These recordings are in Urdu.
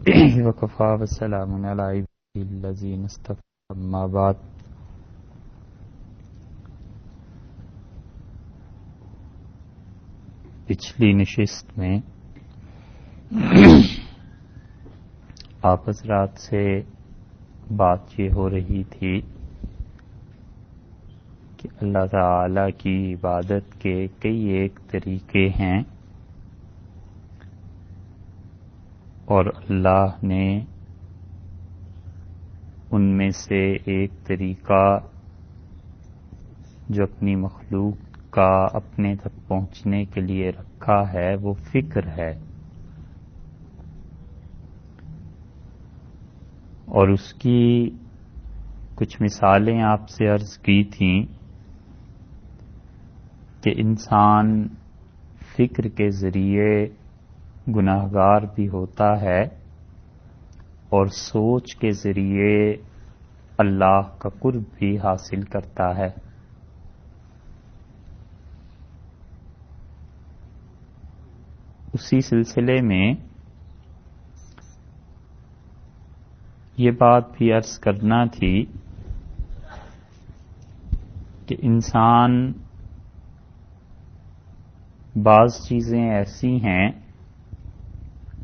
وکفا وسلام علی عبادہ الذین اصطفی اما بعد. پچھلی نشست میں آپ حضرات سے بات یہ ہو رہی تھی کہ اللہ تعالی کی عبادت کے کئی ایک طریقے ہیں اور اللہ نے ان میں سے ایک طریقہ جو اپنی مخلوق کا اپنے تک پہنچنے کے لیے رکھا ہے وہ فکر ہے، اور اس کی کچھ مثالیں آپ سے عرض کی تھیں کہ انسان فکر کے ذریعے گناہگار بھی ہوتا ہے اور سوچ کے ذریعے اللہ کا قرب بھی حاصل کرتا ہے. اسی سلسلے میں یہ بات بھی عرض کرنا تھی کہ انسان بعض چیزیں ایسی ہیں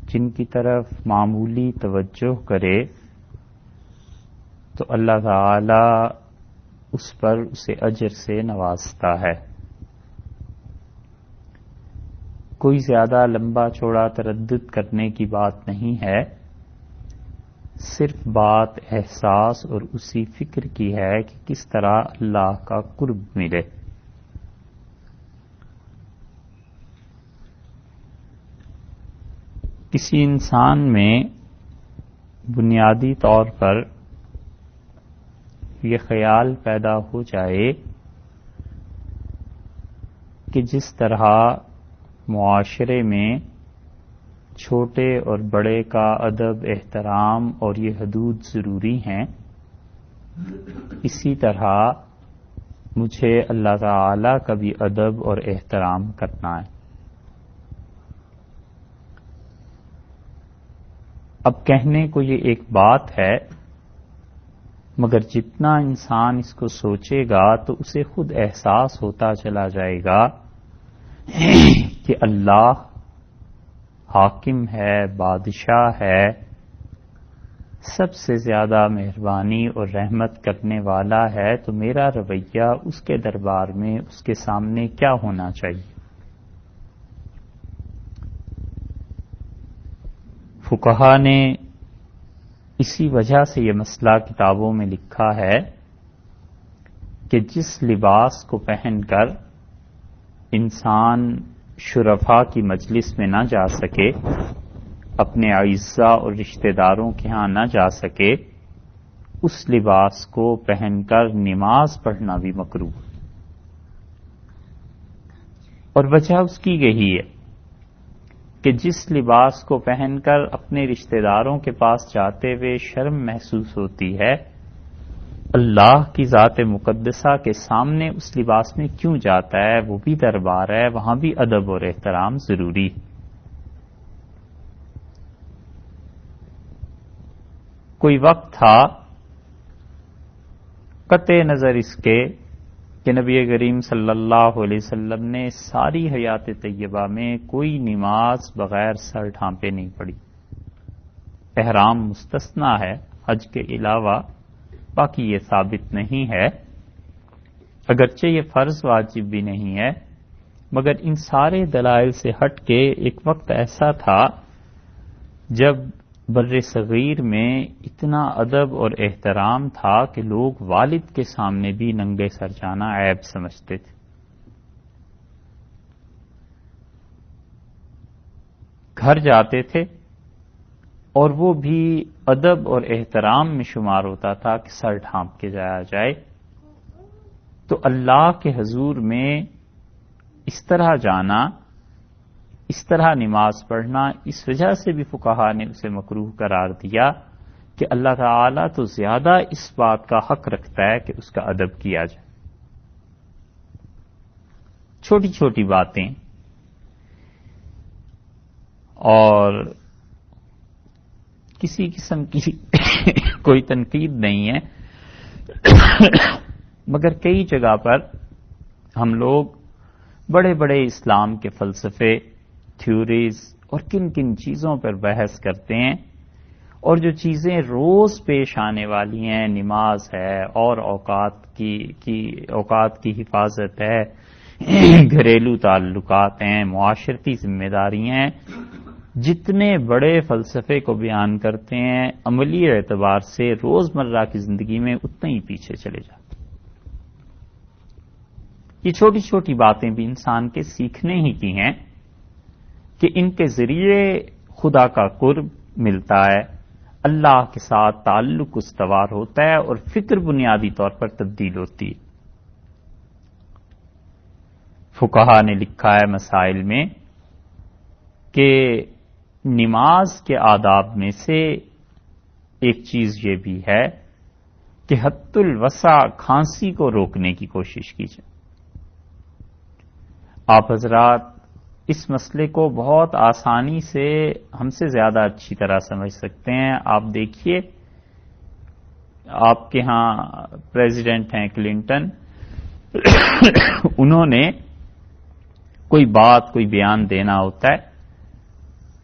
جن کی طرف معمولی توجہ کرے تو اللہ تعالی اس پر اسے اجر سے نوازتا ہے. کوئی زیادہ لمبا چوڑا تردد کرنے کی بات نہیں ہے، صرف بات احساس اور اسی فکر کی ہے کہ کس طرح اللہ کا قرب ملے. کسی انسان میں بنیادی طور پر یہ خیال پیدا ہو جائے کہ جس طرح معاشرے میں چھوٹے اور بڑے کا ادب احترام اور یہ حدود ضروری ہیں، اسی طرح مجھے اللہ تعالی کا بھی ادب اور احترام کرنا ہے. اب کہنے کو یہ ایک بات ہے، مگر جتنا انسان اس کو سوچے گا تو اسے خود احساس ہوتا چلا جائے گا کہ اللہ حاکم ہے، بادشاہ ہے، سب سے زیادہ مہربانی اور رحمت کرنے والا ہے، تو میرا رویہ اس کے دربار میں اس کے سامنے کیا ہونا چاہیے. فقہا نے اسی وجہ سے یہ مسئلہ کتابوں میں لکھا ہے کہ جس لباس کو پہن کر انسان شرفاء کی مجلس میں نہ جا سکے، اپنے اعزاء اور رشتہ داروں کے ہاں نہ جا سکے، اس لباس کو پہن کر نماز پڑھنا بھی مکروہ. اور وجہ اس کی یہی ہے کہ جس لباس کو پہن کر اپنے رشتہ داروں کے پاس جاتے ہوئے شرم محسوس ہوتی ہے، اللہ کی ذات مقدسہ کے سامنے اس لباس میں کیوں جاتا ہے؟ وہ بھی دربار ہے، وہاں بھی ادب اور احترام ضروری. کوئی وقت تھا قطع نظر اس کے کہ نبی کریم صلی اللہ علیہ وسلم نے ساری حیات طیبہ میں کوئی نماز بغیر سر ڈھانپے نہیں پڑھی. احرام مستثنا ہے حج کے علاوہ، باقی یہ ثابت نہیں ہے، اگرچہ یہ فرض واجب بھی نہیں ہے، مگر ان سارے دلائل سے ہٹ کے ایک وقت ایسا تھا جب بر صغیر میں اتنا ادب اور احترام تھا کہ لوگ والد کے سامنے بھی ننگے سر جانا عیب سمجھتے تھے. گھر جاتے تھے اور وہ بھی ادب اور احترام میں شمار ہوتا تھا کہ سر ڈھانپ کے جایا جائے. تو اللہ کے حضور میں اس طرح جانا، اس طرح نماز پڑھنا، اس وجہ سے بھی فقہا نے اسے مکروہ قرار دیا کہ اللہ تعالیٰ تو زیادہ اس بات کا حق رکھتا ہے کہ اس کا ادب کیا جائے. چھوٹی چھوٹی باتیں اور کسی قسم کی کوئی تنقید نہیں ہے، مگر کئی جگہ پر ہم لوگ بڑے بڑے اسلام کے فلسفے، تھیوریز اور کن کن چیزوں پر بحث کرتے ہیں، اور جو چیزیں روز پیش آنے والی ہیں، نماز ہے اور اوقات کی حفاظت ہے، گھریلو تعلقات ہیں، معاشرتی ذمہ داری ہیں، جتنے بڑے فلسفے کو بیان کرتے ہیں عملی اعتبار سے روزمرہ کی زندگی میں اتنا ہی پیچھے چلے جاتے ہیں۔ یہ چھوٹی چھوٹی باتیں بھی انسان کے سیکھنے ہی کی ہیں کہ ان کے ذریعے خدا کا قرب ملتا ہے، اللہ کے ساتھ تعلق استوار ہوتا ہے اور فکر بنیادی طور پر تبدیل ہوتی ہے۔ فقہا نے لکھا ہے مسائل میں کہ نماز کے آداب میں سے ایک چیز یہ بھی ہے کہ حد الوسع کھانسی کو روکنے کی کوشش کیجیے۔ آپ حضرات اس مسئلے کو بہت آسانی سے ہم سے زیادہ اچھی طرح سمجھ سکتے ہیں۔ آپ دیکھیے، آپ کے ہاں پریزیڈنٹ ہیں کلنٹن، انہوں نے کوئی بات کوئی بیان دینا ہوتا ہے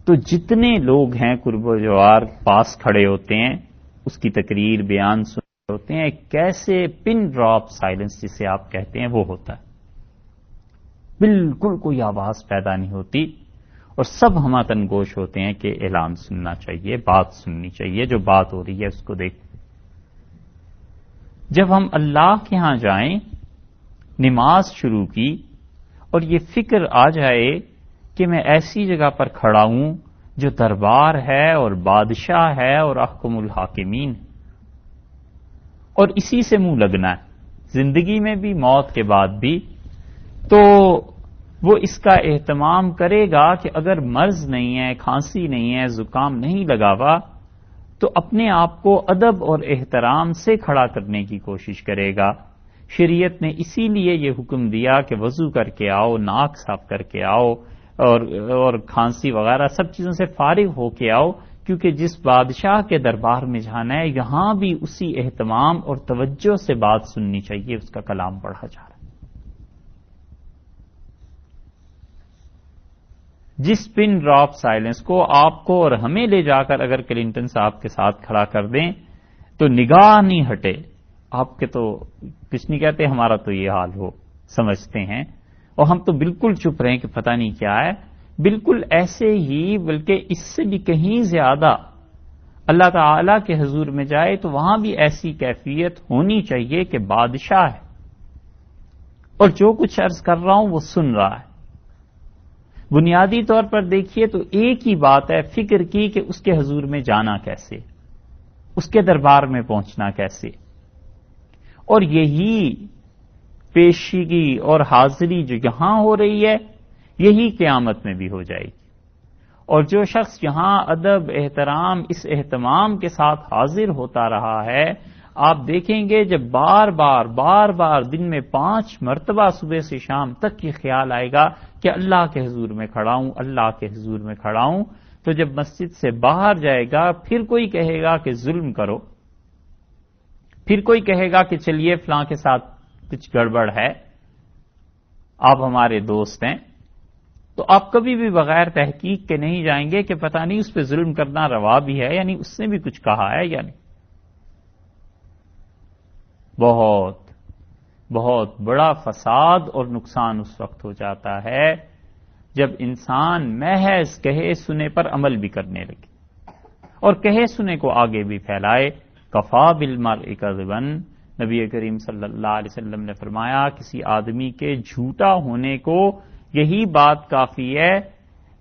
تو جتنے لوگ ہیں قرب و جوار پاس کھڑے ہوتے ہیں، اس کی تقریر بیان سن رہے ہوتے ہیں، کیسے پن ڈراپ سائلنس جسے آپ کہتے ہیں وہ ہوتا ہے، بالکل کوئی آواز پیدا نہیں ہوتی اور سب ہمتن گوش ہوتے ہیں کہ اعلان سننا چاہیے، بات سننی چاہیے، جو بات ہو رہی ہے اس کو دیکھ۔ جب ہم اللہ کے ہاں جائیں، نماز شروع کی اور یہ فکر آ جائے کہ میں ایسی جگہ پر کھڑا ہوں جو دربار ہے اور بادشاہ ہے اور احکم الحاکمین ہے، اور اسی سے منہ لگنا ہے زندگی میں بھی موت کے بعد بھی، تو وہ اس کا اہتمام کرے گا کہ اگر مرض نہیں ہے، کھانسی نہیں ہے، زکام نہیں لگا ہوا، تو اپنے آپ کو ادب اور احترام سے کھڑا کرنے کی کوشش کرے گا۔ شریعت نے اسی لیے یہ حکم دیا کہ وضو کر کے آؤ، ناک صاف کر کے آؤ اور کھانسی وغیرہ سب چیزوں سے فارغ ہو کے آؤ، کیونکہ جس بادشاہ کے دربار میں جانا ہے یہاں بھی اسی اہتمام اور توجہ سے بات سننی چاہیے، اس کا کلام پڑھا جا رہا ہے۔ جس پن ڈراپ سائلنس کو آپ کو اور ہمیں لے جا کر اگر کلنٹن صاحب کے ساتھ کھڑا کر دیں تو نگاہ نہیں ہٹے، آپ کے تو کچھ نہیں کہتے، ہمارا تو یہ حال ہو سمجھتے ہیں، اور ہم تو بالکل چپ رہے ہیں کہ پتہ نہیں کیا ہے۔ بالکل ایسے ہی، بلکہ اس سے بھی کہیں زیادہ اللہ تعالی کے حضور میں جائے تو وہاں بھی ایسی کیفیت ہونی چاہیے کہ بادشاہ ہے اور جو کچھ عرض کر رہا ہوں وہ سن رہا ہے۔ بنیادی طور پر دیکھیے تو ایک ہی بات ہے فکر کی کہ اس کے حضور میں جانا کیسے، اس کے دربار میں پہنچنا کیسے، اور یہی پیشگی اور حاضری جو یہاں ہو رہی ہے یہی قیامت میں بھی ہو جائے گی۔ اور جو شخص یہاں ادب، احترام، اس اہتمام کے ساتھ حاضر ہوتا رہا ہے، آپ دیکھیں گے جب بار بار دن میں 5 مرتبہ صبح سے شام تک یہ خیال آئے گا کہ اللہ کے حضور میں کھڑا ہوں، اللہ کے حضور میں کھڑا ہوں، تو جب مسجد سے باہر جائے گا پھر کوئی کہے گا کہ ظلم کرو، پھر کوئی کہے گا کہ چلیے فلاں کے ساتھ کچھ گڑبڑ ہے، آپ ہمارے دوست ہیں، تو آپ کبھی بھی بغیر تحقیق کے نہیں جائیں گے کہ پتہ نہیں اس پہ ظلم کرنا روا بھی ہے، یعنی اس نے بھی کچھ کہا ہے یا نہیں۔ بہت بہت بڑا فساد اور نقصان اس وقت ہو جاتا ہے جب انسان محض کہے سنے پر عمل بھی کرنے لگے اور کہے سنے کو آگے بھی پھیلائے۔ کفا بالمرء کذبا، نبی کریم صلی اللہ علیہ وسلم نے فرمایا کسی آدمی کے جھوٹا ہونے کو یہی بات کافی ہے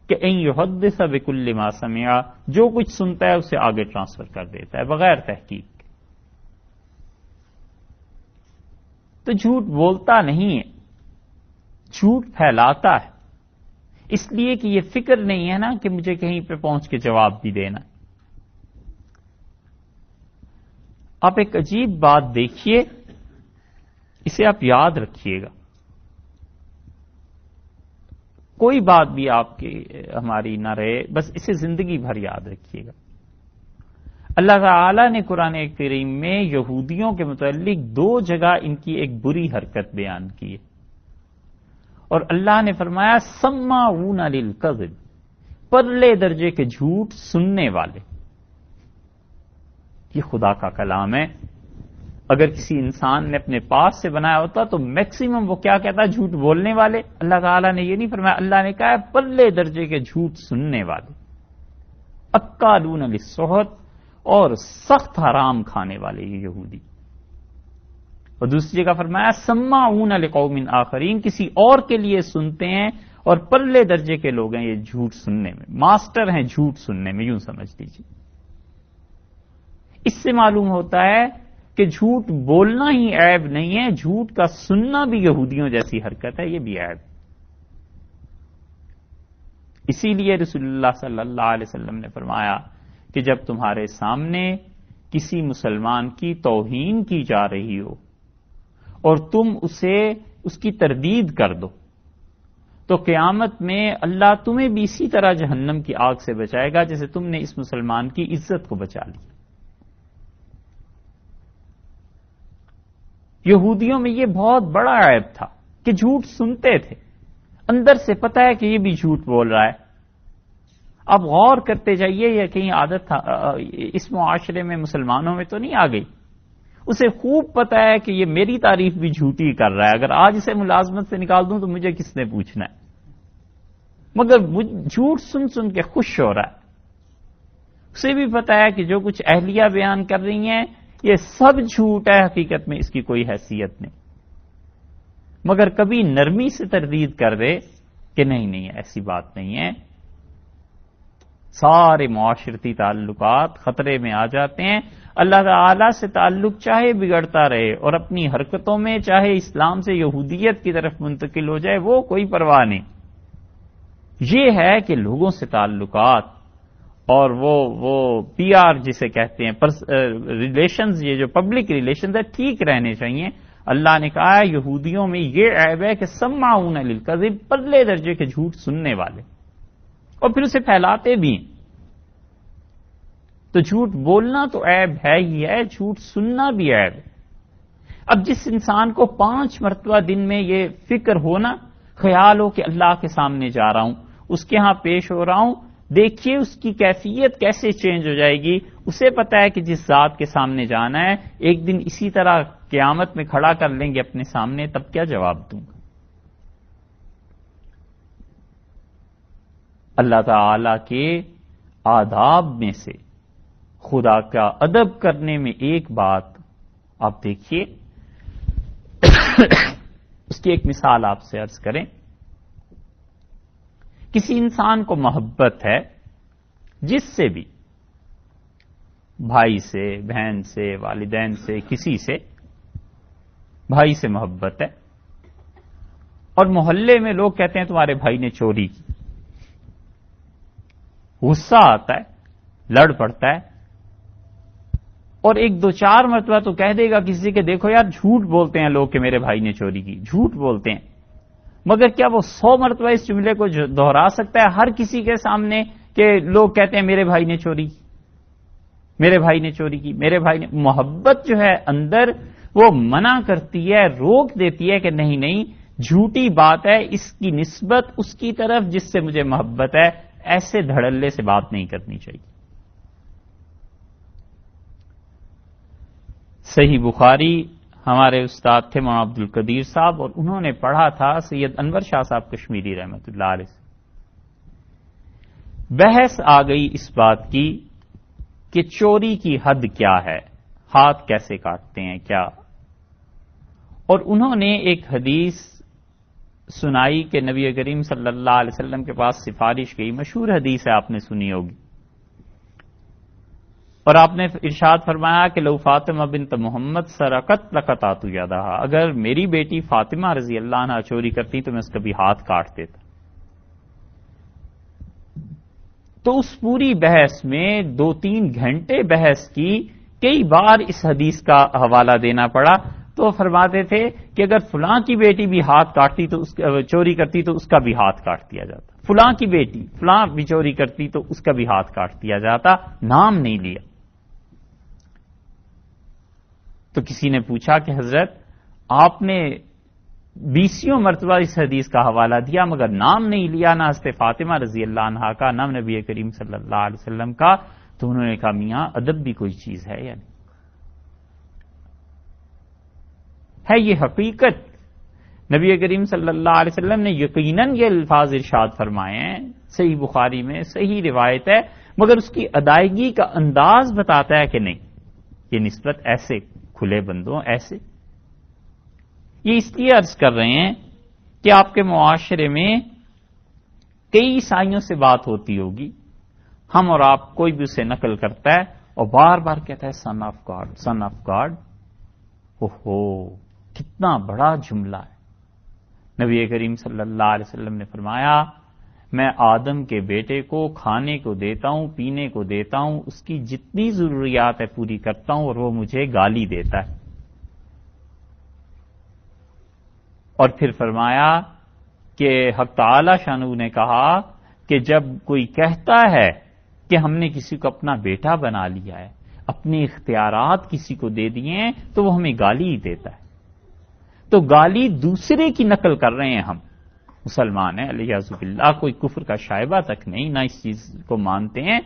کہ ان یحدث بکل ما سمع، جو کچھ سنتا ہے اسے آگے ٹرانسفر کر دیتا ہے بغیر تحقیق۔ تو جھوٹ بولتا نہیں ہے، جھوٹ پھیلاتا ہے، اس لیے کہ یہ فکر نہیں ہے نا کہ مجھے کہیں پہ پہنچ کے جواب بھی دینا۔ آپ ایک عجیب بات دیکھیے، اسے آپ یاد رکھیے گا، کوئی بات بھی آپ کی ہماری نہ رہے، بس اسے زندگی بھر یاد رکھیے گا۔ اللہ تعالی نے قرآن کریم میں یہودیوں کے متعلق 2 جگہ ان کی ایک بری حرکت بیان کی ہے، اور اللہ نے فرمایا سماعون للکذب، پرلے درجے کے جھوٹ سننے والے۔ یہ خدا کا کلام ہے، اگر کسی انسان نے اپنے پاس سے بنایا ہوتا تو میکسیمم وہ کیا کہتا ہے؟ جھوٹ بولنے والے۔ اللہ تعالیٰ نے یہ نہیں فرمایا، اللہ نے کہا ہے پرلے درجے کے جھوٹ سننے والے، اکالون للسحت، اور سخت حرام کھانے والے یہ یہودی۔ اور دوسری جگہ فرمایا سماعون لقوم آخرین، کسی اور کے لیے سنتے ہیں، اور پرلے درجے کے لوگ ہیں یہ جھوٹ سننے میں، ماسٹر ہیں جھوٹ سننے میں، یوں سمجھ لیجیے۔ اس سے معلوم ہوتا ہے کہ جھوٹ بولنا ہی عیب نہیں ہے، جھوٹ کا سننا بھی یہودیوں جیسی حرکت ہے، یہ بھی عیب۔ اسی لیے رسول اللہ صلی اللہ علیہ وسلم نے فرمایا کہ جب تمہارے سامنے کسی مسلمان کی توہین کی جا رہی ہو اور تم اس کی تردید کر دو تو قیامت میں اللہ تمہیں بھی اسی طرح جہنم کی آگ سے بچائے گا جیسے تم نے اس مسلمان کی عزت کو بچا لیا۔ یہودیوں میں یہ بہت بڑا عیب تھا کہ جھوٹ سنتے تھے، اندر سے پتہ ہے کہ یہ بھی جھوٹ بول رہا ہے۔ اب غور کرتے جائیے، یہ کہیں عادت تھا اس معاشرے میں، مسلمانوں میں تو نہیں آ گئی، اسے خوب پتہ ہے کہ یہ میری تعریف بھی جھوٹی کر رہا ہے، اگر آج اسے ملازمت سے نکال دوں تو مجھے کس نے پوچھنا ہے، مگر جھوٹ سن سن کے خوش ہو رہا ہے۔ اسے بھی پتہ ہے کہ جو کچھ اہلیہ بیان کر رہی ہیں یہ سب جھوٹ ہے، حقیقت میں اس کی کوئی حیثیت نہیں، مگر کبھی نرمی سے تردید کر دے کہ نہیں ایسی بات نہیں ہے، سارے معاشرتی تعلقات خطرے میں آ جاتے ہیں۔ اللہ تعالی سے تعلق چاہے بگڑتا رہے اور اپنی حرکتوں میں چاہے اسلام سے یہودیت کی طرف منتقل ہو جائے، وہ کوئی پرواہ نہیں۔ یہ ہے کہ لوگوں سے تعلقات اور وہ پی آر جسے کہتے ہیں ریلیشنز، یہ جو پبلک ریلیشنز ہے ٹھیک رہنے چاہیے۔ اللہ نے کہا ہے یہودیوں میں یہ عیب ہے کہ سماعون للکذب، پرلے درجے کے جھوٹ سننے والے، اور پھر اسے پھیلاتے بھی ہیں۔ تو جھوٹ بولنا تو عیب ہے ہی ہے، جھوٹ سننا بھی عیب ہے۔ اب جس انسان کو 5 مرتبہ دن میں یہ فکر ہونا، خیال ہو کہ اللہ کے سامنے جا رہا ہوں، اس کے ہاں پیش ہو رہا ہوں، دیکھیے اس کی کیفیت کیسے چینج ہو جائے گی۔ اسے پتا ہے کہ جس ذات کے سامنے جانا ہے ایک دن اسی طرح قیامت میں کھڑا کر لیں گے اپنے سامنے، تب کیا جواب دوں گا؟ اللہ تعالی کے آداب میں سے خدا کا ادب کرنے میں ایک بات آپ دیکھیے، اس کی ایک مثال آپ سے عرض کریں۔ کسی انسان کو محبت ہے، جس سے بھی، بھائی سے، بہن سے، والدین سے، کسی سے، بھائی سے محبت ہے، اور محلے میں لوگ کہتے ہیں تمہارے بھائی نے چوری کی، غصہ آتا ہے، لڑ پڑتا ہے، اور 1-2-4 مرتبہ تو کہہ دے گا کسی کہ دیکھو یار جھوٹ بولتے ہیں لوگ کہ میرے بھائی نے چوری کی، جھوٹ بولتے ہیں، مگر کیا وہ 100 مرتبہ اس جملے کو دہرا سکتا ہے ہر کسی کے سامنے کہ لوگ کہتے ہیں میرے بھائی نے چوری کی، میرے بھائی نے چوری کی، میرے بھائی نے؟ محبت جو ہے اندر وہ منع کرتی ہے، روک دیتی ہے کہ نہیں جھوٹی بات ہے، اس کی نسبت اس کی طرف جس سے مجھے محبت ہے، ایسے دھڑلے سے بات نہیں کرنی چاہیے۔ صحیح بخاری ہمارے استاد تھے مولانا عبد القدیر صاحب، اور انہوں نے پڑھا تھا سید انور شاہ صاحب کشمیری رحمۃ اللہ علیہ سے۔ بحث آ گئی اس بات کی کہ چوری کی حد کیا ہے، ہاتھ کیسے کاٹتے ہیں کیا، اور انہوں نے ایک حدیث سنائی کہ نبی کریم صلی اللہ علیہ وسلم کے پاس سفارش گئی، مشہور حدیث ہے، آپ نے سنی ہوگی، اور آپ نے ارشاد فرمایا کہ لو فاطمہ بنت محمد سرقت لقطعت یدہا، اگر میری بیٹی فاطمہ رضی اللہ عنہا چوری کرتی تو میں اس کا بھی ہاتھ کاٹ دیتا۔ تو اس پوری بحث میں 2-3 گھنٹے بحث کی، کئی بار اس حدیث کا حوالہ دینا پڑا، تو فرماتے تھے کہ اگر فلاں کی بیٹی بھی ہاتھ کاٹتی تو چوری کرتی تو اس کا بھی ہاتھ کاٹ دیا جاتا، فلاں کی بیٹی فلاں بھی چوری کرتی تو اس کا بھی ہاتھ کاٹ دیا جاتا، نام نہیں لیا۔ تو کسی نے پوچھا کہ حضرت آپ نے 20 مرتبہ اس حدیث کا حوالہ دیا مگر نام نہیں لیا، نہ حضرت فاطمہ رضی اللہ عنہا کا، نہ نبی کریم صلی اللہ علیہ وسلم کا. تو انہوں نے کہا میاں ادب بھی کوئی چیز ہے یا نہیں؟ ہے یہ حقیقت. نبی کریم صلی اللہ علیہ وسلم نے یقیناً یہ الفاظ ارشاد فرمائے ہیں، صحیح بخاری میں صحیح روایت ہے، مگر اس کی ادائیگی کا انداز بتاتا ہے کہ نہیں، یہ نسبت ایسے کھلے بندوں ایسے. یہ اس لیے عرض کر رہے ہیں کہ آپ کے معاشرے میں کئی عیسائیوں سے بات ہوتی ہوگی، ہم اور آپ کوئی بھی اسے نقل کرتا ہے اور بار بار کہتا ہے son of God, son of God. اوہو کتنا بڑا جملہ ہے. نبی کریم صلی اللہ علیہ وسلم نے فرمایا میں آدم کے بیٹے کو کھانے کو دیتا ہوں، پینے کو دیتا ہوں، اس کی جتنی ضروریات ہے پوری کرتا ہوں اور وہ مجھے گالی دیتا ہے. اور پھر فرمایا کہ حق تعالی شانہ نے کہا کہ جب کوئی کہتا ہے کہ ہم نے کسی کو اپنا بیٹا بنا لیا ہے، اپنے اختیارات کسی کو دے دیے ہیں، تو وہ ہمیں گالی ہی دیتا ہے. تو گالی دوسرے کی نقل کر رہے ہیں ہم. مسلمان ہیں الیاذ باللہ، کوئی کفر کا شائبہ تک نہیں، نہ اس چیز کو مانتے ہیں،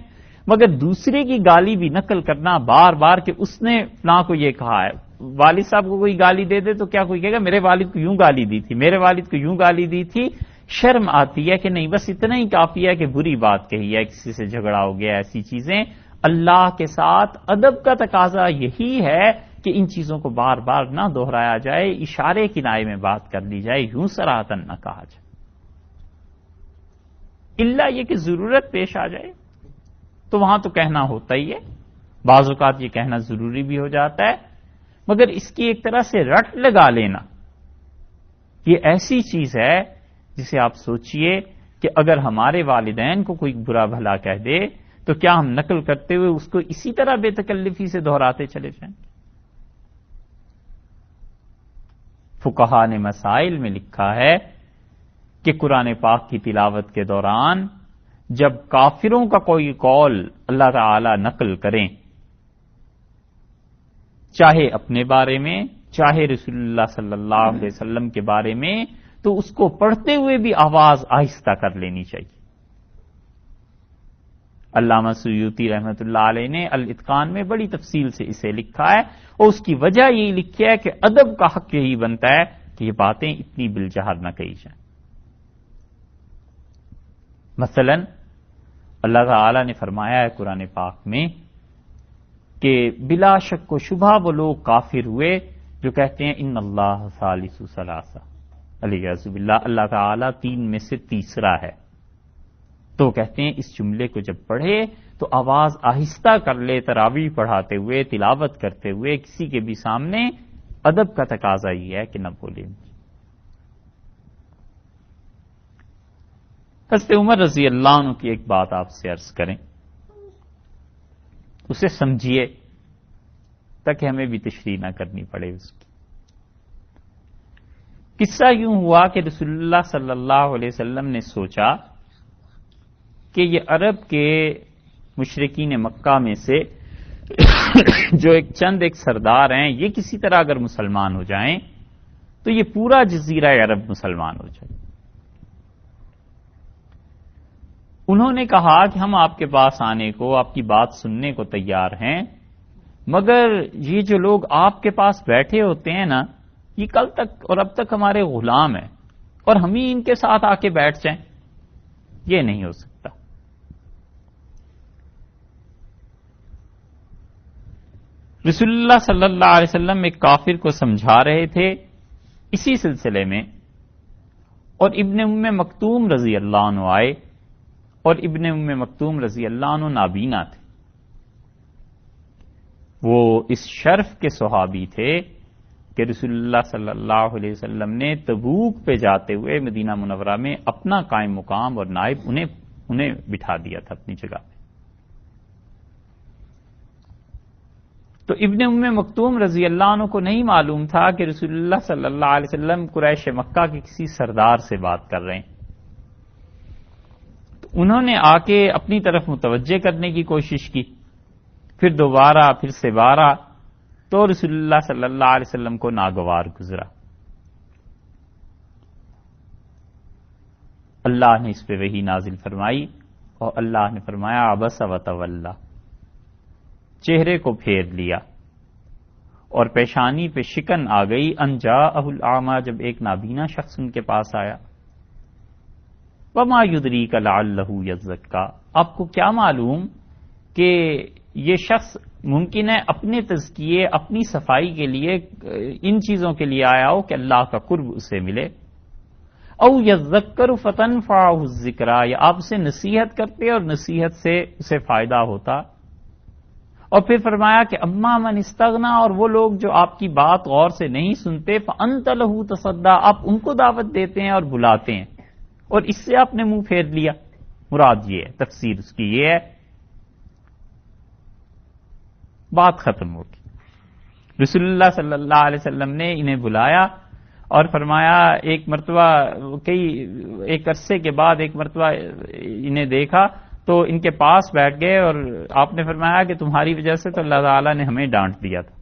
مگر دوسرے کی گالی بھی نقل کرنا بار بار کہ اس نے فلاں کو یہ کہا ہے. والد صاحب کو کوئی گالی دے دے تو کیا کوئی کہے گا میرے والد کو یوں گالی دی تھی، میرے والد کو یوں گالی دی تھی. شرم آتی ہے کہ نہیں بس اتنا ہی کافی ہے کہ بری بات کہی ہے، کسی سے جھگڑا ہو گیا، ایسی چیزیں. اللہ کے ساتھ ادب کا تقاضا یہی ہے کہ ان چیزوں کو بار بار نہ دہرایا جائے، اشارے کنائے میں بات کر لی جائے، یوں سراہتن نہ کہا جائے. الا یہ کہ ضرورت پیش آ جائے تو وہاں تو کہنا ہوتا ہی ہے، بعض اوقات یہ کہنا ضروری بھی ہو جاتا ہے، مگر اس کی ایک طرح سے رٹ لگا لینا یہ ایسی چیز ہے جسے آپ سوچئے کہ اگر ہمارے والدین کو کوئی برا بھلا کہہ دے تو کیا ہم نقل کرتے ہوئے اس کو اسی طرح بے تکلفی سے دہراتے چلے جائیں؟ فقہا نے مسائل میں لکھا ہے کہ قرآن پاک کی تلاوت کے دوران جب کافروں کا کوئی قول اللہ تعالی نقل کریں، چاہے اپنے بارے میں چاہے رسول اللہ صلی اللہ علیہ وسلم کے بارے میں، تو اس کو پڑھتے ہوئے بھی آواز آہستہ کر لینی چاہیے. علامہ سیوطی رحمۃ اللہ علیہ نے الاتقان میں بڑی تفصیل سے اسے لکھا ہے، اور اس کی وجہ یہی لکھی ہے کہ ادب کا حق یہی بنتا ہے کہ یہ باتیں اتنی بالجہر نہ کہی جائیں. مثلا اللہ تعالی نے فرمایا ہے قرآن پاک میں کہ بلا شک و شبہ وہ لوگ کافر ہوئے جو کہتے ہیں ان اللہ ثالث ثلاثہ، الیاذ باللہ اللہ تعالی 3 میں سے تیسرا ہے. تو کہتے ہیں اس جملے کو جب پڑھے تو آواز آہستہ کر لے، تراویح پڑھاتے ہوئے تلاوت کرتے ہوئے کسی کے بھی سامنے. ادب کا تقاضا یہ ہے کہ نہ بولے. حضرت عمر رضی اللہ عنہ کی ایک بات آپ سے عرض کریں، اسے سمجھیے تاکہ ہمیں بھی تشریح نہ کرنی پڑے اس کی. قصہ یوں ہوا کہ رسول اللہ صلی اللہ علیہ وسلم نے سوچا کہ یہ عرب کے مشرکین مکہ میں سے جو ایک سردار ہیں، یہ کسی طرح اگر مسلمان ہو جائیں تو یہ پورا جزیرہ عرب مسلمان ہو جائے. انہوں نے کہا کہ ہم آپ کے پاس آنے کو، آپ کی بات سننے کو تیار ہیں، مگر یہ جو لوگ آپ کے پاس بیٹھے ہوتے ہیں نا، یہ کل تک اور اب تک ہمارے غلام ہیں، اور ہم ہی ان کے ساتھ آ کے بیٹھ جائیں، یہ نہیں ہو سکتا. رسول اللہ صلی اللہ علیہ وسلم ایک کافر کو سمجھا رہے تھے اسی سلسلے میں، اور ابن ام مکتوم رضی اللہ عنہ آئے، اور ابن ام مکتوم رضی اللہ عنہ نابینا تھے. وہ اس شرف کے صحابی تھے کہ رسول اللہ صلی اللہ علیہ وسلم نے تبوک پہ جاتے ہوئے مدینہ منورہ میں اپنا قائم مقام اور نائب انہیں بٹھا دیا تھا اپنی جگہ پہ. تو ابن ام مکتوم رضی اللہ عنہ کو نہیں معلوم تھا کہ رسول اللہ صلی اللہ علیہ وسلم قریش مکہ کے کسی سردار سے بات کر رہے ہیں. تو انہوں نے آ کے اپنی طرف متوجہ کرنے کی کوشش کی، پھر دوبارہ، پھر سے بارہ، تو رسول اللہ صلی اللہ علیہ وسلم کو ناگوار گزرا. اللہ نے اس پہ وحی نازل فرمائی اور اللہ نے فرمایا عبس وتولی، چہرے کو پھیر لیا اور پیشانی پہ شکن آ گئی. ان جاءہ الاعمی، جب ایک نابینا شخص ان کے پاس آیا. وما یدریک لعلہ یزکا، آپ کو کیا معلوم کہ یہ شخص ممکن ہے اپنے تزکیے، اپنی صفائی کے لیے ان چیزوں کے لیے آیا ہو کہ اللہ کا قرب اسے ملے. او یذکر فتنفعہ الذکریٰ، یا آپ اسے نصیحت کرتے اور نصیحت سے اسے فائدہ ہوتا. اور پھر فرمایا کہ اما من استغنا، اور وہ لوگ جو آپ کی بات غور سے نہیں سنتے، فانت لہ تصدی، آپ ان کو دعوت دیتے ہیں اور بلاتے ہیں، اور اس سے آپ نے منہ پھیر لیا. مراد یہ ہے، تفسیر اس کی یہ ہے. بات ختم ہوگی. رسول اللہ صلی اللہ علیہ وسلم نے انہیں بلایا اور فرمایا ایک مرتبہ، ایک عرصے کے بعد ایک مرتبہ انہیں دیکھا تو ان کے پاس بیٹھ گئے اور آپ نے فرمایا کہ تمہاری وجہ سے تو اللہ تعالیٰ نے ہمیں ڈانٹ دیا تھا.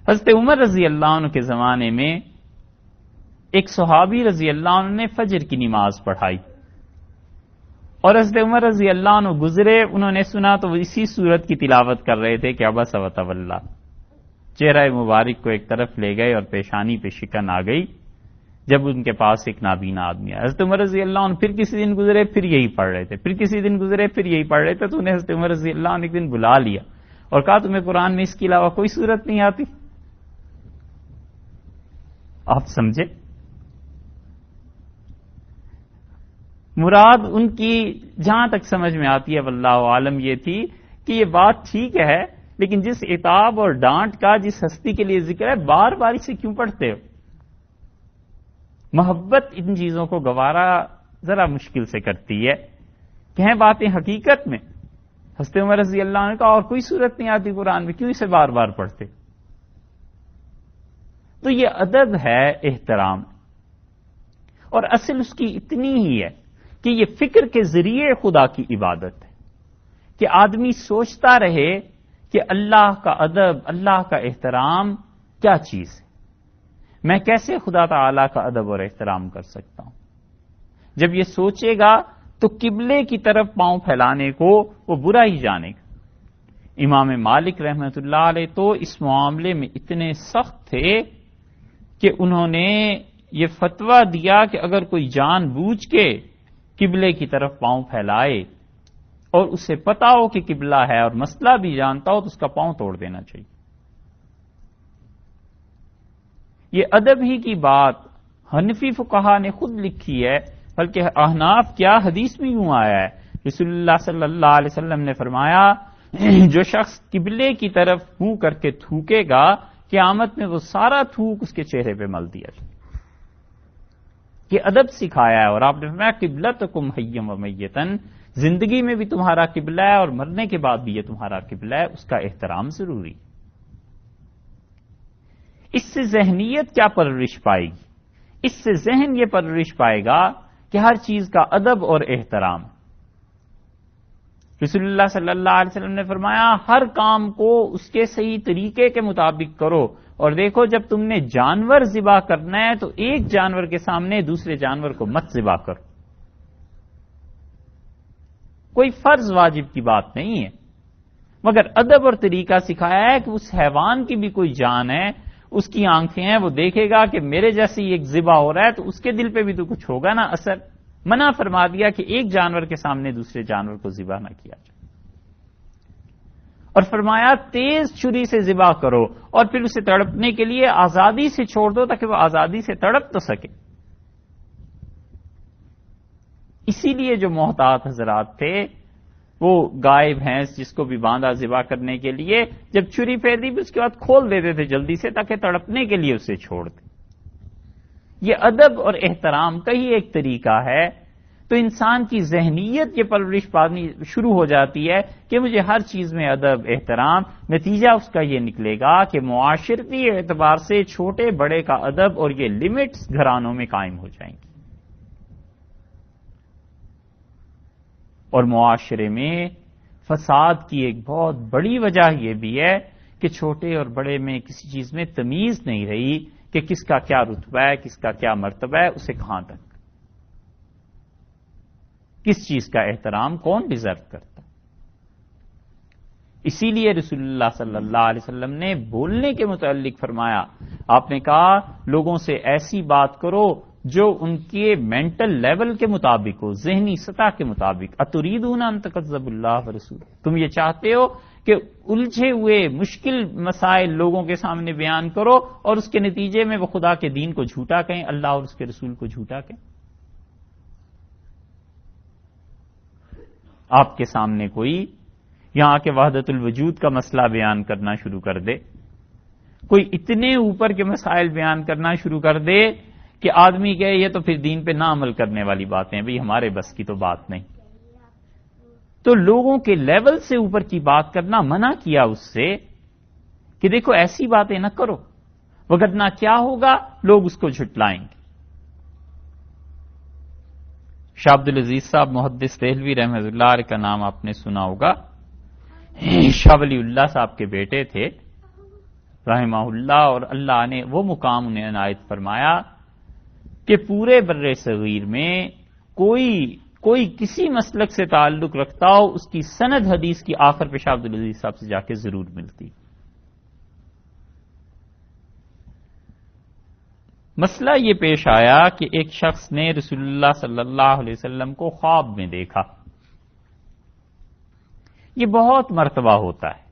حضرت عمر رضی اللہ عنہ کے زمانے میں ایک صحابی رضی اللہ عنہ نے فجر کی نماز پڑھائی اور حضرت عمر رضی اللہ عنہ گزرے، انہوں نے سنا تو وہ اسی سورت کی تلاوت کر رہے تھے کہ عبس وتولی. چہرہ مبارک کو ایک طرف لے گئے اور پیشانی پہ شکن آ گئی جب ان کے پاس ایک نابینا آدمی آیا. حضرت عمر رضی اللہ عنہ پھر کسی دن گزرے، پھر یہی پڑھ رہے تھے، پھر کسی دن گزرے، پھر یہی پڑھ رہے تھے. تو انہیں حضرت عمر رضی اللہ عنہ ایک دن بلا لیا اور کہا تمہیں قرآن میں اس کے علاوہ کوئی صورت نہیں آتی؟ آپ سمجھے؟ مراد ان کی جہاں تک سمجھ میں آتی ہے واللہ عالم یہ تھی کہ یہ بات ٹھیک ہے، لیکن جس عتاب اور ڈانٹ کا جس ہستی کے لیے ذکر ہے، بار بار اسے کیوں پڑھتے ہو؟ محبت ان چیزوں کو گوارا ذرا مشکل سے کرتی ہے کہ ہیں باتیں حقیقت میں. حضرت عمر رضی اللہ عنہ کا اور کوئی صورت نہیں آتی قرآن میں، کیوں اسے بار بار پڑھتے؟ تو یہ ادب ہے، احترام، اور اصل اس کی اتنی ہی ہے کہ یہ فکر کے ذریعے خدا کی عبادت ہے کہ آدمی سوچتا رہے کہ اللہ کا ادب، اللہ کا احترام کیا چیز ہے، میں کیسے خدا تعالی کا ادب اور احترام کر سکتا ہوں. جب یہ سوچے گا تو قبلے کی طرف پاؤں پھیلانے کو وہ برا ہی جانے گا. امام مالک رحمۃ اللہ علیہ تو اس معاملے میں اتنے سخت تھے کہ انہوں نے یہ فتویٰ دیا کہ اگر کوئی جان بوجھ کے قبلے کی طرف پاؤں پھیلائے اور اسے پتا ہو کہ قبلہ ہے اور مسئلہ بھی جانتا ہو تو اس کا پاؤں توڑ دینا چاہیے. یہ ادب ہی کی بات حنفی فقہا نے خود لکھی ہے، بلکہ احناف کیا حدیث میں یوں آیا ہے، رسول اللہ صلی اللہ علیہ وسلم نے فرمایا جو شخص قبلے کی طرف منہ کر کے تھوکے گا قیامت میں وہ سارا تھوک اس کے چہرے پہ مل دیا جائے. یہ ادب سکھایا ہے. اور آپ نے فرمایا قبلتکم حیم و میتن، زندگی میں بھی تمہارا قبلہ ہے اور مرنے کے بعد بھی یہ تمہارا قبلہ ہے، اس کا احترام ضروری. اس سے ذہنیت کیا پرورش پائے گی؟ اس سے ذہن یہ پرورش پائے گا کہ ہر چیز کا ادب اور احترام. رسول اللہ صلی اللہ علیہ وسلم نے فرمایا ہر کام کو اس کے صحیح طریقے کے مطابق کرو، اور دیکھو جب تم نے جانور ذبح کرنا ہے تو ایک جانور کے سامنے دوسرے جانور کو مت ذبح کرو. کوئی فرض واجب کی بات نہیں ہے، مگر ادب اور طریقہ سکھایا ہے کہ اس حیوان کی بھی کوئی جان ہے، اس کی آنکھیں ہیں، وہ دیکھے گا کہ میرے جیسی ایک ذبح ہو رہا ہے تو اس کے دل پہ بھی تو کچھ ہوگا نا اثر. منع فرما دیا کہ ایک جانور کے سامنے دوسرے جانور کو ذبح نہ کیا جائے، اور فرمایا تیز چھری سے ذبح کرو اور پھر اسے تڑپنے کے لیے آزادی سے چھوڑ دو تاکہ وہ آزادی سے تڑپ تو سکے. اسی لیے جو محتاط حضرات تھے وہ گائے بھینس جس کو بھی باندھا ذبح کرنے کے لیے جب چھری پھیر دی اس کے بعد کھول دیتے تھے جلدی سے تاکہ تڑپنے کے لیے اسے چھوڑ دیں. یہ ادب اور احترام کا ہی ایک طریقہ ہے. تو انسان کی ذہنیت یہ پرورش پانی شروع ہو جاتی ہے کہ مجھے ہر چیز میں ادب احترام. نتیجہ اس کا یہ نکلے گا کہ معاشرتی اعتبار سے چھوٹے بڑے کا ادب اور یہ لمٹس گھرانوں میں قائم ہو جائیں گی، اور معاشرے میں فساد کی ایک بہت بڑی وجہ یہ بھی ہے کہ چھوٹے اور بڑے میں کسی چیز میں تمیز نہیں رہی کہ کس کا کیا رتبہ ہے، کس کا کیا مرتبہ ہے، اسے کہاں تک، کس چیز کا احترام کون ڈیزرو کرتا۔ اسی لیے رسول اللہ صلی اللہ علیہ وسلم نے بولنے کے متعلق فرمایا، آپ نے کہا لوگوں سے ایسی بات کرو جو ان کے مینٹل لیول کے مطابق ہو، ذہنی سطح کے مطابق۔ اتریدون ان تکذبوا اللہ ورسول، تم یہ چاہتے ہو کہ الجھے ہوئے مشکل مسائل لوگوں کے سامنے بیان کرو اور اس کے نتیجے میں وہ خدا کے دین کو جھوٹا کہیں، اللہ اور اس کے رسول کو جھوٹا کہیں۔ آپ کے سامنے کوئی یہاں کے وحدت الوجود کا مسئلہ بیان کرنا شروع کر دے، کوئی اتنے اوپر کے مسائل بیان کرنا شروع کر دے کہ آدمی کہے یہ تو پھر دین پہ نہ عمل کرنے والی باتیں ہیں، بھئی ہمارے بس کی تو بات نہیں۔ تو لوگوں کے لیول سے اوپر کی بات کرنا منع کیا اس سے کہ دیکھو ایسی باتیں نہ کرو، وگرنہ کیا ہوگا، لوگ اس کو جھٹلائیں گے۔ شاہ عبد العزیز صاحب محدث دہلوی رحمۃ اللہ علیہ کا نام آپ نے سنا ہوگا، شاہ ولی اللہ صاحب کے بیٹے تھے رحمہ اللہ، اور اللہ نے وہ مقام انہیں عنایت فرمایا کہ پورے بر صغیر میں کوئی کسی مسلک سے تعلق رکھتا ہو، اس کی سند حدیث کی آخر پہ شاہ عبد العزیز صاحب سے جا کے ضرور ملتی۔ مسئلہ یہ پیش آیا کہ ایک شخص نے رسول اللہ صلی اللہ علیہ وسلم کو خواب میں دیکھا۔ یہ بہت مرتبہ ہوتا ہے،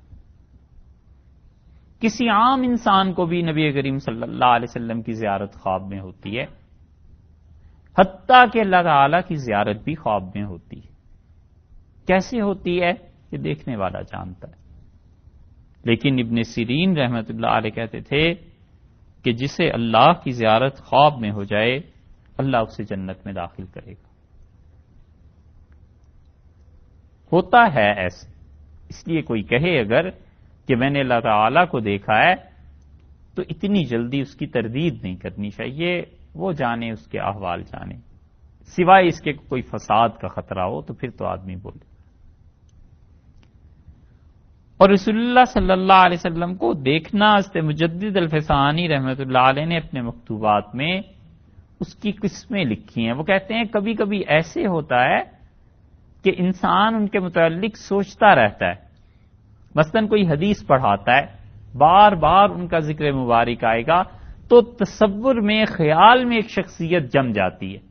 کسی عام انسان کو بھی نبی کریم صلی اللہ علیہ وسلم کی زیارت خواب میں ہوتی ہے، حتیٰ کہ اللہ تعالیٰ کی زیارت بھی خواب میں ہوتی ہے۔ کیسے ہوتی ہے یہ دیکھنے والا جانتا ہے، لیکن ابن سیرین رحمت اللہ علیہ کہتے تھے کہ جسے اللہ کی زیارت خواب میں ہو جائے اللہ اسے جنت میں داخل کرے گا۔ ہوتا ہے ایسے، اس لیے کوئی کہے اگر کہ میں نے اللہ تعالیٰ کو دیکھا ہے تو اتنی جلدی اس کی تردید نہیں کرنی چاہیے، وہ جانے اس کے احوال جانے، سوائے اس کے کوئی فساد کا خطرہ ہو تو پھر تو آدمی بولے۔ اور رسول اللہ صلی اللہ علیہ وسلم کو دیکھنا حضرت مجدد الفسانی رحمۃ اللہ علیہ نے اپنے مکتوبات میں اس کی قسمیں لکھی ہیں۔ وہ کہتے ہیں کبھی کبھی ایسے ہوتا ہے کہ انسان ان کے متعلق سوچتا رہتا ہے، مثلا کوئی حدیث پڑھاتا ہے، بار بار ان کا ذکر مبارک آئے گا تو تصور میں، خیال میں ایک شخصیت جم جاتی ہے،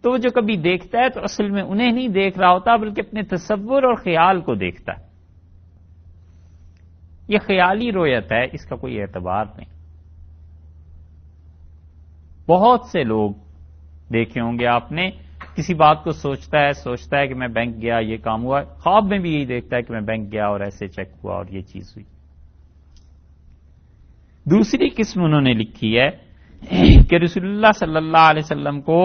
تو وہ جو کبھی دیکھتا ہے تو اصل میں انہیں نہیں دیکھ رہا ہوتا بلکہ اپنے تصور اور خیال کو دیکھتا ہے۔ یہ خیالی رویت ہے، اس کا کوئی اعتبار نہیں۔ بہت سے لوگ دیکھے ہوں گے آپ نے، کسی بات کو سوچتا ہے کہ میں بینک گیا، یہ کام ہوا، خواب میں بھی یہی دیکھتا ہے کہ میں بینک گیا اور ایسے چیک ہوا اور یہ چیز ہوئی۔ دوسری قسم انہوں نے لکھی ہے کہ رسول اللہ صلی اللہ علیہ وسلم کو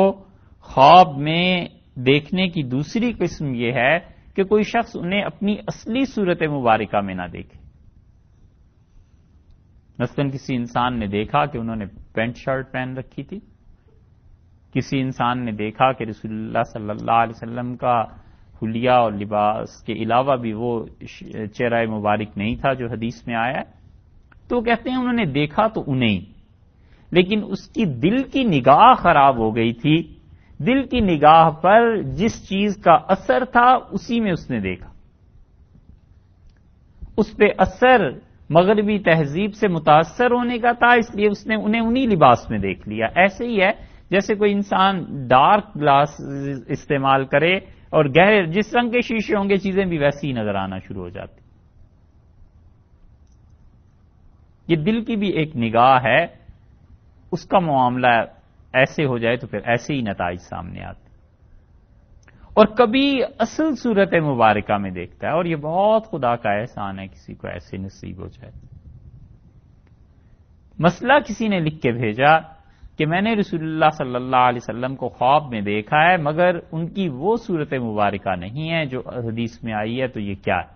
خواب میں دیکھنے کی دوسری قسم یہ ہے کہ کوئی شخص انہیں اپنی اصلی صورت مبارکہ میں نہ دیکھے۔ مثلا کسی انسان نے دیکھا کہ انہوں نے پینٹ شرٹ پہن رکھی تھی، کسی انسان نے دیکھا کہ رسول اللہ صلی اللہ علیہ وسلم کا حلیہ اور لباس کے علاوہ بھی وہ چہرہ مبارک نہیں تھا جو حدیث میں آیا ہے، تو کہتے ہیں انہوں نے دیکھا تو انہیں، لیکن اس کی دل کی نگاہ خراب ہو گئی تھی، دل کی نگاہ پر جس چیز کا اثر تھا اسی میں اس نے دیکھا، اس پہ اثر مغربی تہذیب سے متاثر ہونے کا تھا، اس لیے اس نے انہیں انہی لباس میں دیکھ لیا۔ ایسے ہی ہے جیسے کوئی انسان ڈارک گلاس استعمال کرے اور گہرے جس رنگ کے شیشے ہوں گے چیزیں بھی ویسی ہی نظر آنا شروع ہو جاتی۔ یہ دل کی بھی ایک نگاہ ہے، اس کا معاملہ ایسے ہو جائے تو پھر ایسے ہی نتائج سامنے آتے، اور کبھی اصل صورت مبارکہ میں دیکھتا ہے، اور یہ بہت خدا کا احسان ہے کسی کو ایسے نصیب ہو جائے۔ مسئلہ کسی نے لکھ کے بھیجا کہ میں نے رسول اللہ صلی اللہ علیہ وسلم کو خواب میں دیکھا ہے مگر ان کی وہ صورت مبارکہ نہیں ہے جو حدیث میں آئی ہے، تو یہ کیا ہے؟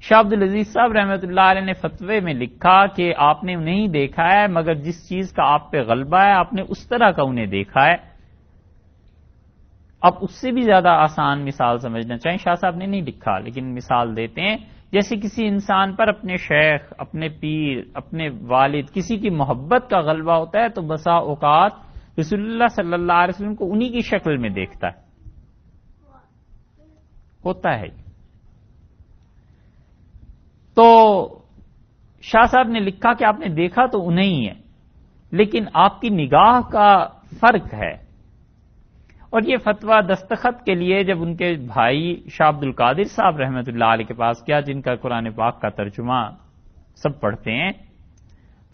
شاہ عبد العزیز صاحب رحمۃ اللہ علیہ نے فتوے میں لکھا کہ آپ نے انہیں دیکھا ہے مگر جس چیز کا آپ پہ غلبہ ہے آپ نے اس طرح کا انہیں دیکھا ہے، اب اس سے بھی زیادہ آسان مثال سمجھنا چاہیں، شاہ صاحب نے نہیں لکھا لیکن مثال دیتے ہیں، جیسے کسی انسان پر اپنے شیخ، اپنے پیر، اپنے والد، کسی کی محبت کا غلبہ ہوتا ہے تو بسا اوقات رسول اللہ صلی اللہ علیہ وسلم کو انہی کی شکل میں دیکھتا ہے، ہوتا ہے۔ تو شاہ صاحب نے لکھا کہ آپ نے دیکھا تو انہیں ہے، لیکن آپ کی نگاہ کا فرق ہے۔ اور یہ فتویٰ دستخط کے لیے جب ان کے بھائی شاہ عبد القادر صاحب رحمۃ اللہ علیہ کے پاس گیا، جن کا قرآن پاک کا ترجمہ سب پڑھتے ہیں،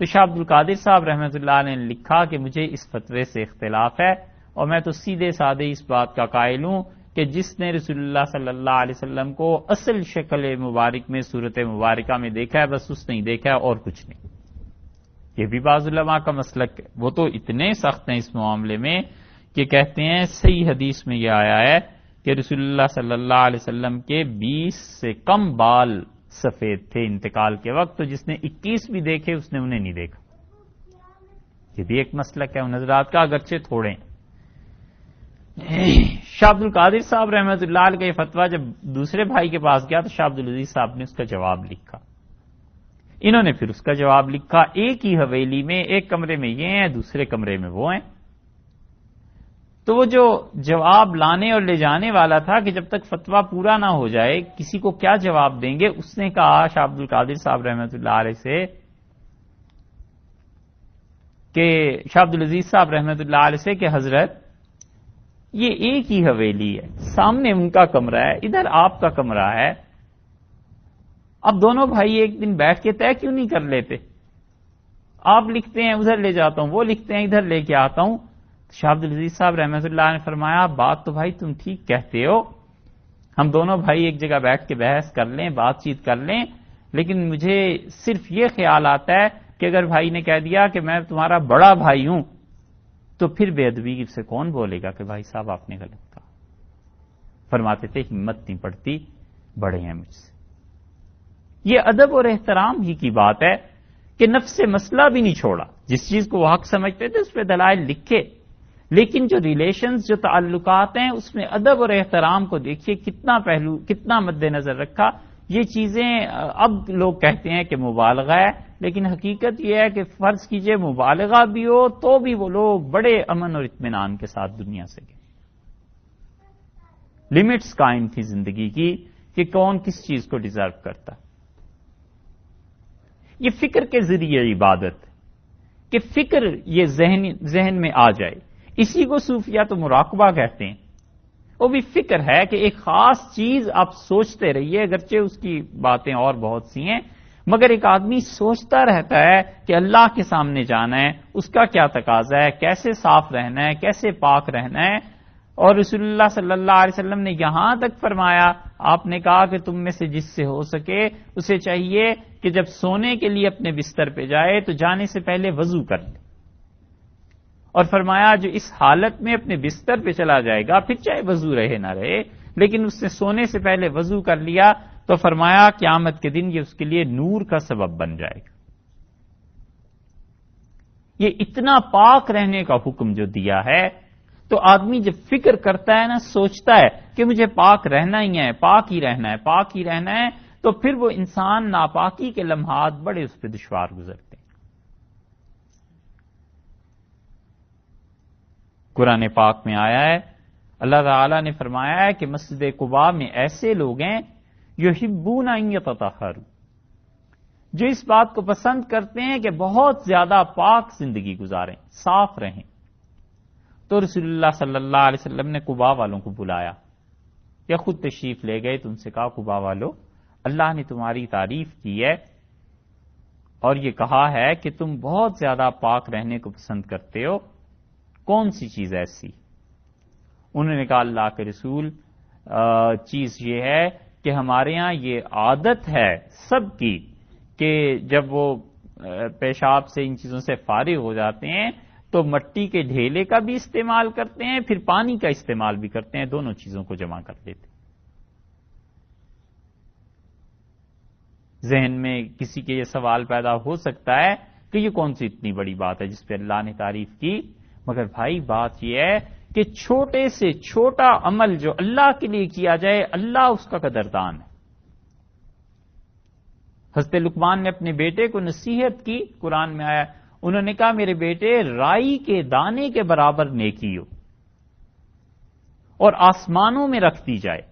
تو شاہ عبد القادر صاحب رحمۃ اللہ علیہ نے لکھا کہ مجھے اس فتوے سے اختلاف ہے، اور میں تو سیدھے سادے اس بات کا قائل ہوں کہ جس نے رسول اللہ صلی اللہ علیہ وسلم کو اصل شکل مبارک میں، صورت مبارکہ میں دیکھا ہے، بس اس نے دیکھا ہے اور کچھ نہیں۔ یہ بھی بعض علماء کا مسلک ہے، وہ تو اتنے سخت ہیں اس معاملے میں کہ کہتے ہیں صحیح حدیث میں یہ آیا ہے کہ رسول اللہ صلی اللہ علیہ وسلم کے 20 سے کم بال سفید تھے انتقال کے وقت، تو جس نے 21 بھی دیکھے اس نے انہیں نہیں دیکھا۔ یہ بھی ایک مسلک ہے ان حضرات کا، اگرچہ تھوڑے ہیں۔ شاہ عبد القادر صاحب رحمۃ اللہ علیہ کا یہ فتویٰ جب دوسرے بھائی کے پاس گیا تو شاہ عبد العزیز صاحب نے اس کا جواب لکھا، انہوں نے پھر اس کا جواب لکھا، ایک ہی حویلی میں ایک کمرے میں یہ ہیں، دوسرے کمرے میں وہ ہیں۔ تو وہ جو جواب لانے اور لے جانے والا تھا کہ جب تک فتویٰ پورا نہ ہو جائے کسی کو کیا جواب دیں گے، اس نے کہا شاہ عبد القادر صاحب رحمۃ اللہ علیہ سے کہ شاہ عبد العزیز صاحب رحمۃ اللہ علیہ سے کہ حضرت یہ ایک ہی حویلی ہے، سامنے ان کا کمرہ ہے، ادھر آپ کا کمرہ ہے، اب دونوں بھائی ایک دن بیٹھ کے طے کیوں نہیں کر لیتے؟ آپ لکھتے ہیں ادھر لے جاتا ہوں، وہ لکھتے ہیں ادھر لے کے آتا ہوں۔ شاہ عبد العزیز صاحب رحمۃ اللہ نے فرمایا بات تو بھائی تم ٹھیک کہتے ہو، ہم دونوں بھائی ایک جگہ بیٹھ کے بحث کر لیں، بات چیت کر لیں، لیکن مجھے صرف یہ خیال آتا ہے کہ اگر بھائی نے کہہ دیا کہ میں تمہارا بڑا بھائی ہوں تو پھر بے ادبی سے کون بولے گا کہ بھائی صاحب آپ نے غلط کہا۔ فرماتے تھے ہمت نہیں پڑتی، بڑے ہیں مجھ سے۔ یہ ادب اور احترام ہی کی بات ہے کہ نفس مسئلہ بھی نہیں چھوڑا، جس چیز کو وہ حق سمجھتے تھے اس پہ دلائل لکھے، لیکن جو ریلیشنز، جو تعلقات ہیں اس میں ادب اور احترام کو دیکھیے کتنا پہلو، کتنا مد نظر رکھا۔ یہ چیزیں اب لوگ کہتے ہیں کہ مبالغہ ہے، لیکن حقیقت یہ ہے کہ فرض کیجئے مبالغہ بھی ہو تو بھی وہ لوگ بڑے امن اور اطمینان کے ساتھ دنیا سے گئے۔ لمٹس قائم تھی زندگی کی کہ کون کس چیز کو ڈیزرو کرتا۔ یہ فکر کے ذریعے عبادت کہ فکر یہ ذہن میں آ جائے، اسی کو صوفیہ تو مراقبہ کہتے ہیں۔ وہ بھی فکر ہے کہ ایک خاص چیز آپ سوچتے رہیے، اگرچہ اس کی باتیں اور بہت سی ہیں، مگر ایک آدمی سوچتا رہتا ہے کہ اللہ کے سامنے جانا ہے، اس کا کیا تقاضا ہے، کیسے صاف رہنا ہے، کیسے پاک رہنا ہے۔ اور رسول اللہ صلی اللہ علیہ وسلم نے یہاں تک فرمایا، آپ نے کہا کہ تم میں سے جس سے ہو سکے اسے چاہیے کہ جب سونے کے لیے اپنے بستر پہ جائے تو جانے سے پہلے وضو کر لے، اور فرمایا جو اس حالت میں اپنے بستر پہ چلا جائے گا، پھر چاہے وضو رہے نہ رہے، لیکن اس نے سونے سے پہلے وضو کر لیا تو فرمایا قیامت کے دن یہ اس کے لیے نور کا سبب بن جائے گا۔ یہ اتنا پاک رہنے کا حکم جو دیا ہے، تو آدمی جب فکر کرتا ہے نا، سوچتا ہے کہ مجھے پاک رہنا ہی ہے، پاک ہی رہنا ہے، پاک ہی رہنا ہے، تو پھر وہ انسان ناپاکی کے لمحات بڑے اس پہ دشوار گزرتے ہیں۔ قرآن پاک میں آیا ہے، اللہ تعالی نے فرمایا ہے کہ مسجد قباء میں ایسے لوگ ہیں یحبون ان یتطہروا، جو اس بات کو پسند کرتے ہیں کہ بہت زیادہ پاک زندگی گزاریں، صاف رہیں۔ تو رسول اللہ صلی اللہ علیہ وسلم نے قباء والوں کو بلایا یا خود تشریف لے گئے تو ان سے کہا قباء والو، اللہ نے تمہاری تعریف کی ہے اور یہ کہا ہے کہ تم بہت زیادہ پاک رہنے کو پسند کرتے ہو، کون سی چیز ایسی؟ انہوں نے کہا اللہ کے رسول، چیز یہ ہے کہ ہمارے ہاں یہ عادت ہے سب کی کہ جب وہ پیشاب سے ان چیزوں سے فارغ ہو جاتے ہیں تو مٹی کے ڈھیلے کا بھی استعمال کرتے ہیں، پھر پانی کا استعمال بھی کرتے ہیں، دونوں چیزوں کو جمع کر لیتے ہیں۔ ذہن میں کسی کے یہ سوال پیدا ہو سکتا ہے کہ یہ کون سی اتنی بڑی بات ہے جس پہ اللہ نے تعریف کی، مگر بھائی بات یہ ہے کہ چھوٹے سے چھوٹا عمل جو اللہ کے لیے کیا جائے اللہ اس کا قدردان ہے۔ حضرت لقمان نے اپنے بیٹے کو نصیحت کی، قرآن میں آیا، انہوں نے کہا میرے بیٹے رائی کے دانے کے برابر نیکی ہو اور آسمانوں میں رکھ دی جائے،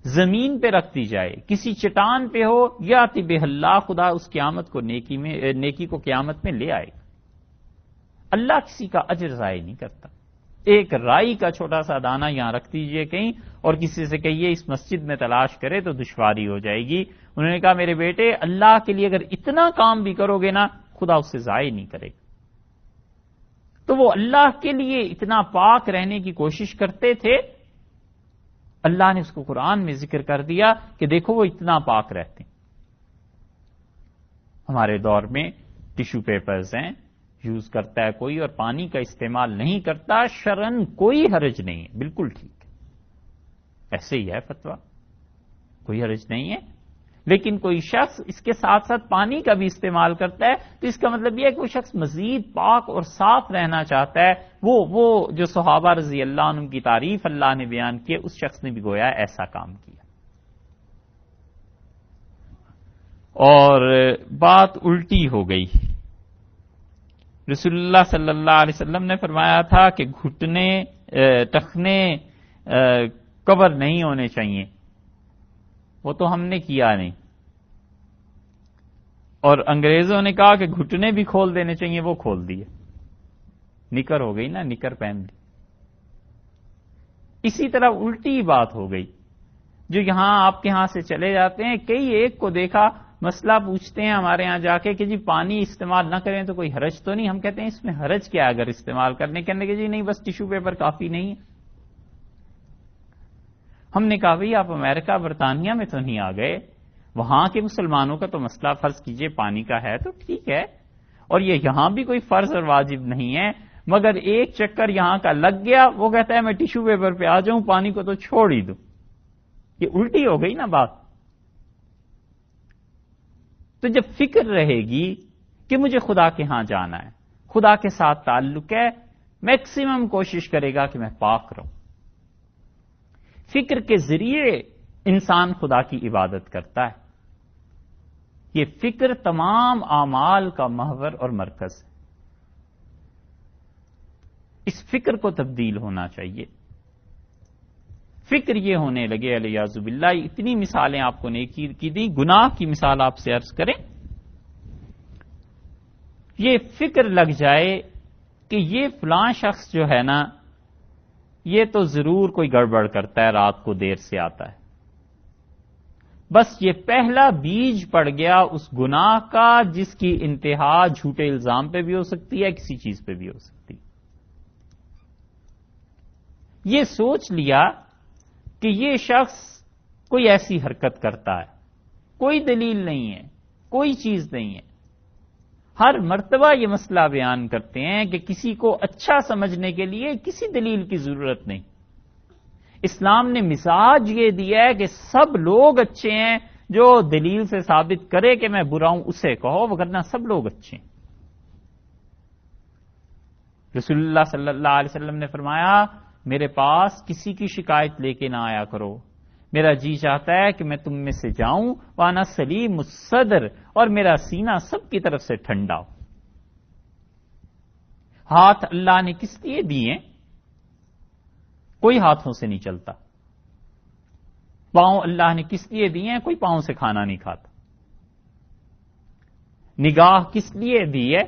زمین پہ رکھ دی جائے، کسی چٹان پہ ہو، یا بہ اللہ، خدا اس قیامت کو نیکی کو قیامت میں لے آئے۔ اللہ کسی کا اجر ضائع نہیں کرتا۔ ایک رائی کا چھوٹا سا دانہ یہاں رکھ دیجئے کہیں اور کسی سے کہیے اس مسجد میں تلاش کرے تو دشواری ہو جائے گی۔ انہوں نے کہا میرے بیٹے اللہ کے لیے اگر اتنا کام بھی کرو گے نا خدا اس سے ضائع نہیں کرے گا۔ تو وہ اللہ کے لیے اتنا پاک رہنے کی کوشش کرتے تھے، اللہ نے اس کو قرآن میں ذکر کر دیا کہ دیکھو وہ اتنا پاک رہتے ہیں۔ ہمارے دور میں ٹیشو پیپرز ہیں، یوز کرتا ہے کوئی اور پانی کا استعمال نہیں کرتا، شرعن کوئی حرج نہیں ہے، بالکل ٹھیک ہے، ایسے ہی ہے فتویٰ، کوئی حرج نہیں ہے۔ لیکن کوئی شخص اس کے ساتھ ساتھ پانی کا بھی استعمال کرتا ہے تو اس کا مطلب یہ ہے کہ وہ شخص مزید پاک اور صاف رہنا چاہتا ہے۔ وہ جو صحابہ رضی اللہ عنہ کی تعریف اللہ نے بیان کی، اس شخص نے بھی گویا ایسا کام کیا۔ اور بات الٹی ہو گئی۔ رسول اللہ صلی اللہ علیہ وسلم نے فرمایا تھا کہ گھٹنے ٹخنے کور نہیں ہونے چاہیے، وہ تو ہم نے کیا نہیں، اور انگریزوں نے کہا کہ گھٹنے بھی کھول دینے چاہیے، وہ کھول دیے، نکر ہو گئی نا، نکر پہن لی۔ اسی طرح الٹی بات ہو گئی، جو یہاں آپ کے ہاں سے چلے جاتے ہیں، کئی ایک کو دیکھا مسئلہ پوچھتے ہیں ہمارے ہاں جا کے کہ جی پانی استعمال نہ کریں تو کوئی حرج تو نہیں؟ ہم کہتے ہیں اس میں حرج کیا اگر استعمال کرنے، کہنے کہ جی نہیں بس ٹیشو پیپر کافی نہیں ہے۔ ہم نے کہا بھئی آپ امریکہ برطانیہ میں تو نہیں آ گئے، وہاں کے مسلمانوں کا تو مسئلہ فرض کیجئے پانی کا ہے تو ٹھیک ہے، اور یہ یہاں بھی کوئی فرض اور واجب نہیں ہے، مگر ایک چکر یہاں کا لگ گیا، وہ کہتا ہے میں ٹیشو پیپر پہ آ جاؤں، پانی کو تو چھوڑ ہی دوں۔ یہ الٹی ہو گئی نا بات۔ تو جب فکر رہے گی کہ مجھے خدا کے ہاں جانا ہے، خدا کے ساتھ تعلق ہے، میکسیمم کوشش کرے گا کہ میں پاک رہوں۔ فکر کے ذریعے انسان خدا کی عبادت کرتا ہے۔ یہ فکر تمام اعمال کا محور اور مرکز ہے۔ اس فکر کو تبدیل ہونا چاہیے۔ فکر یہ ہونے لگے الیاذ باللہ، اتنی مثالیں آپ کو نیکی کی دی، گناہ کی مثال آپ سے عرض کریں، یہ فکر لگ جائے کہ یہ فلاں شخص جو ہے نا یہ تو ضرور کوئی گڑبڑ کرتا ہے، رات کو دیر سے آتا ہے، بس یہ پہلا بیج پڑ گیا اس گناہ کا جس کی انتہا جھوٹے الزام پہ بھی ہو سکتی ہے، کسی چیز پہ بھی ہو سکتی ہے۔ یہ سوچ لیا کہ یہ شخص کوئی ایسی حرکت کرتا ہے، کوئی دلیل نہیں ہے، کوئی چیز نہیں ہے، ہر مرتبہ یہ مسئلہ بیان کرتے ہیں کہ کسی کو اچھا سمجھنے کے لیے کسی دلیل کی ضرورت نہیں۔ اسلام نے مزاج یہ دیا ہے کہ سب لوگ اچھے ہیں، جو دلیل سے ثابت کرے کہ میں برا ہوں اسے کہو، وگرنہ سب لوگ اچھے ہیں۔ رسول اللہ صلی اللہ علیہ وسلم نے فرمایا میرے پاس کسی کی شکایت لے کے نہ آیا کرو، میرا جی چاہتا ہے کہ میں تم میں سے جاؤں وانا سلیم الصدر، اور میرا سینہ سب کی طرف سے ٹھنڈا ہو۔ ہاتھ اللہ نے کس لیے دیے؟ کوئی ہاتھوں سے نہیں چلتا۔ پاؤں اللہ نے کس لیے دیے ہیں؟ کوئی پاؤں سے کھانا نہیں کھاتا۔ نگاہ کس لیے دی ہے؟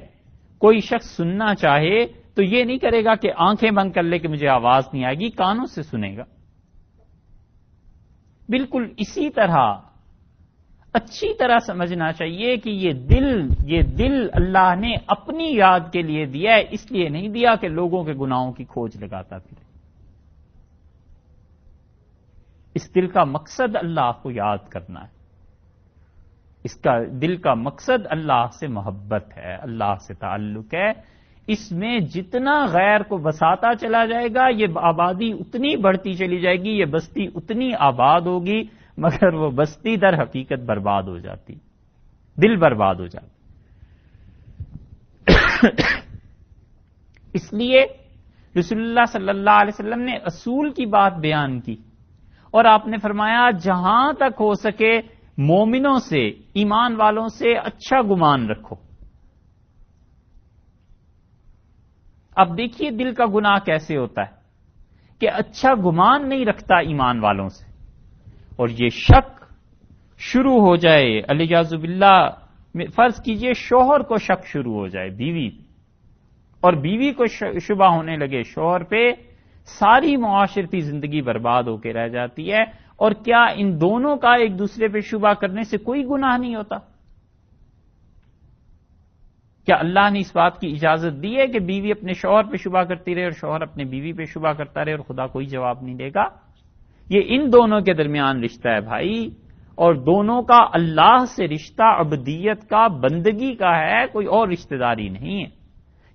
کوئی شخص سننا چاہے تو یہ نہیں کرے گا کہ آنکھیں بند کر لے کہ مجھے آواز نہیں آئے گی، کانوں سے سنے گا۔ بالکل اسی طرح اچھی طرح سمجھنا چاہیے کہ یہ دل اللہ نے اپنی یاد کے لیے دیا ہے، اس لیے نہیں دیا کہ لوگوں کے گناہوں کی کھوج لگاتا پھرے۔ اس دل کا مقصد اللہ کو یاد کرنا ہے، اس کا دل کا مقصد اللہ سے محبت ہے، اللہ سے تعلق ہے۔ اس میں جتنا غیر کو بساتا چلا جائے گا یہ آبادی اتنی بڑھتی چلی جائے گی، یہ بستی اتنی آباد ہوگی، مگر وہ بستی در حقیقت برباد ہو جاتی، دل برباد ہو جاتا۔ اس لیے رسول اللہ صلی اللہ علیہ وسلم نے اصول کی بات بیان کی اور آپ نے فرمایا جہاں تک ہو سکے مومنوں سے، ایمان والوں سے اچھا گمان رکھو۔ اب دیکھیے دل کا گناہ کیسے ہوتا ہے کہ اچھا گمان نہیں رکھتا ایمان والوں سے، اور یہ شک شروع ہو جائے، الیاذ باللہ، فرض کیجئے شوہر کو شک شروع ہو جائے بیوی، اور بیوی کو شبہ ہونے لگے شوہر پہ، ساری معاشرتی زندگی برباد ہو کے رہ جاتی ہے۔ اور کیا ان دونوں کا ایک دوسرے پہ شبہ کرنے سے کوئی گناہ نہیں ہوتا؟ کیا اللہ نے اس بات کی اجازت دی ہے کہ بیوی اپنے شوہر پہ شبہ کرتی رہے اور شوہر اپنے بیوی پہ شبہ کرتا رہے اور خدا کوئی جواب نہیں دے گا؟ یہ ان دونوں کے درمیان رشتہ ہے بھائی، اور دونوں کا اللہ سے رشتہ عبدیت کا، بندگی کا ہے، کوئی اور رشتہ داری نہیں ہے۔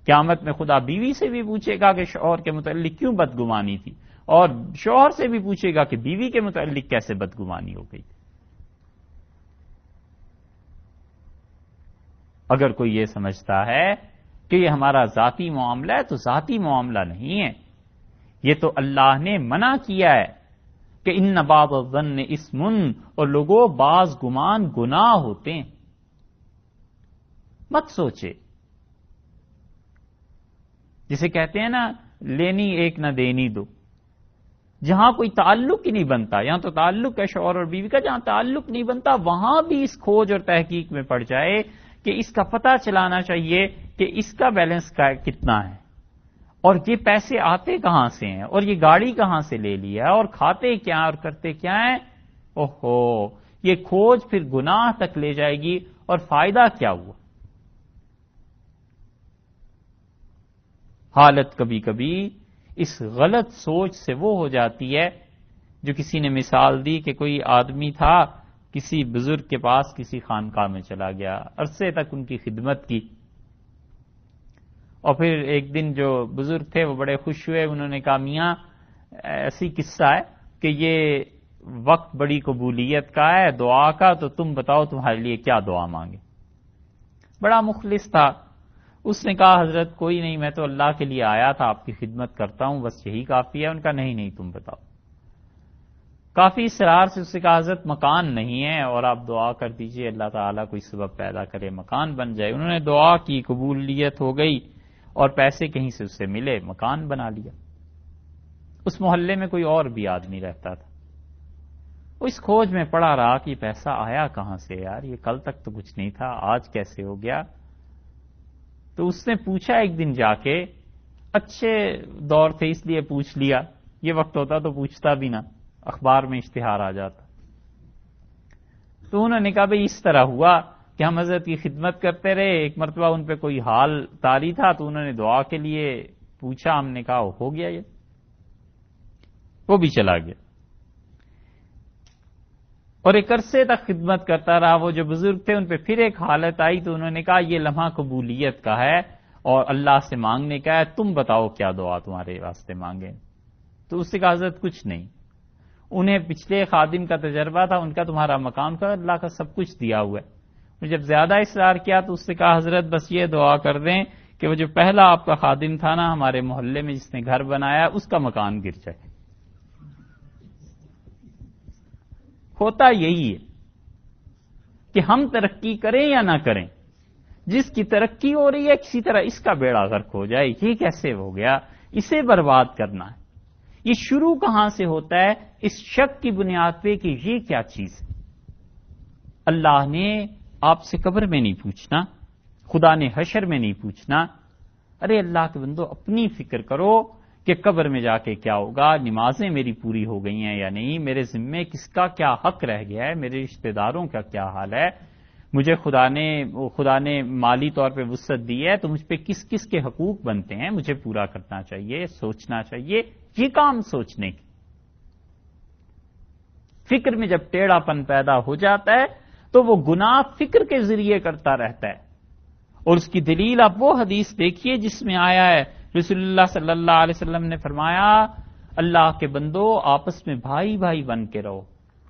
قیامت میں خدا بیوی سے بھی پوچھے گا کہ شوہر کے متعلق کیوں بدگمانی تھی، اور شوہر سے بھی پوچھے گا کہ بیوی کے متعلق کیسے بدگمانی ہو گئی۔ اگر کوئی یہ سمجھتا ہے کہ یہ ہمارا ذاتی معاملہ ہے تو ذاتی معاملہ نہیں ہے، یہ تو اللہ نے منع کیا ہے کہ ان بعض الظن اسم، اور لوگوں بعض گمان گناہ ہوتے ہیں۔ مت سوچے، جسے کہتے ہیں نا لینی ایک نہ دینی دو، جہاں کوئی تعلق ہی نہیں بنتا، یہاں تو تعلق ہے شوہر اور بیوی کا، جہاں تعلق نہیں بنتا وہاں بھی اس کھوج اور تحقیق میں پڑ جائے کہ اس کا پتہ چلانا چاہیے کہ اس کا بیلنس کتنا ہے، اور یہ پیسے آتے کہاں سے ہیں، اور یہ گاڑی کہاں سے لے لیا ہے، اور کھاتے کیا اور کرتے کیا ہیں۔ اوہو، یہ کھوج پھر گناہ تک لے جائے گی، اور فائدہ کیا ہوا؟ حالت کبھی کبھی اس غلط سوچ سے وہ ہو جاتی ہے، جو کسی نے مثال دی کہ کوئی آدمی تھا، کسی بزرگ کے پاس کسی خانقاہ میں چلا گیا، عرصے تک ان کی خدمت کی، اور پھر ایک دن جو بزرگ تھے وہ بڑے خوش ہوئے، انہوں نے کہا میاں ایسی قصہ ہے کہ یہ وقت بڑی قبولیت کا ہے دعا کا، تو تم بتاؤ تمہارے لیے کیا دعا مانگے۔ بڑا مخلص تھا، اس نے کہا حضرت کوئی نہیں، میں تو اللہ کے لیے آیا تھا، آپ کی خدمت کرتا ہوں، بس یہی کافی ہے۔ ان کا نہیں تم بتاؤ۔ کافی اصرار سے اس نے کہا حضرت مکان نہیں ہے، اور آپ دعا کر دیجئے اللہ تعالیٰ کوئی سبب پیدا کرے مکان بن جائے۔ انہوں نے دعا کی، قبولیت ہو گئی، اور پیسے کہیں سے اسے ملے، مکان بنا لیا۔ اس محلے میں کوئی اور بھی آدمی رہتا تھا، وہ اس کھوج میں پڑا رہا کہ پیسہ آیا کہاں سے یار، یہ کل تک تو کچھ نہیں تھا، آج کیسے ہو گیا؟ تو اس نے پوچھا ایک دن جا کے، اچھے دور تھے اس لیے پوچھ لیا، یہ وقت ہوتا تو پوچھتا بھی نہ، اخبار میں اشتہار آ جاتا۔ تو انہوں نے کہا بھئی اس طرح ہوا کہ ہم حضرت کی خدمت کرتے رہے، ایک مرتبہ ان پہ کوئی حال طاری تھا تو انہوں نے دعا کے لیے پوچھا، ہم نے کہا ہو گیا، یہ وہ بھی چلا گیا۔ اور ایک عرصے تک خدمت کرتا رہا، وہ جو بزرگ تھے ان پہ پھر ایک حالت آئی تو انہوں نے کہا یہ لمحہ قبولیت کا ہے اور اللہ سے مانگنے کا ہے، تم بتاؤ کیا دعا تمہارے واسطے مانگے۔ تو اس سے کہا حضرت کچھ نہیں، انہیں پچھلے خادم کا تجربہ تھا، ان کا تمہارا مقام کا، اللہ کا سب کچھ دیا ہوا ہے۔ جب زیادہ اصرار کیا تو اس سے کہا حضرت بس یہ دعا کر دیں کہ وہ جو پہلا آپ کا خادم تھا نا ہمارے محلے میں جس نے گھر بنایا، اس کا مکان گر جائے۔ ہوتا یہی ہے کہ ہم ترقی کریں یا نہ کریں، جس کی ترقی ہو رہی ہے کسی طرح اس کا بیڑا غرق ہو جائے، یہ کیسے ہو گیا، اسے برباد کرنا ہے۔ یہ شروع کہاں سے ہوتا ہے؟ اس شک کی بنیاد پہ کہ یہ کیا چیز ہے۔ اللہ نے آپ سے قبر میں نہیں پوچھنا، خدا نے حشر میں نہیں پوچھنا۔ ارے اللہ کے بندو اپنی فکر کرو کہ قبر میں جا کے کیا ہوگا، نمازیں میری پوری ہو گئی ہیں یا نہیں، میرے ذمے کس کا کیا حق رہ گیا ہے، میرے رشتہ داروں کا کیا حال ہے، مجھے خدا نے مالی طور پہ وسعت دی ہے تو مجھ پہ کس کس کے حقوق بنتے ہیں، مجھے پورا کرنا چاہیے، سوچنا چاہیے۔ یہ کام سوچنے کی فکر میں جب ٹیڑھا پن پیدا ہو جاتا ہے تو وہ گناہ فکر کے ذریعے کرتا رہتا ہے۔ اور اس کی دلیل آپ وہ حدیث دیکھیے جس میں آیا ہے، رسول اللہ صلی اللہ علیہ وسلم نے فرمایا اللہ کے بندو آپس میں بھائی بھائی بن کے رہو،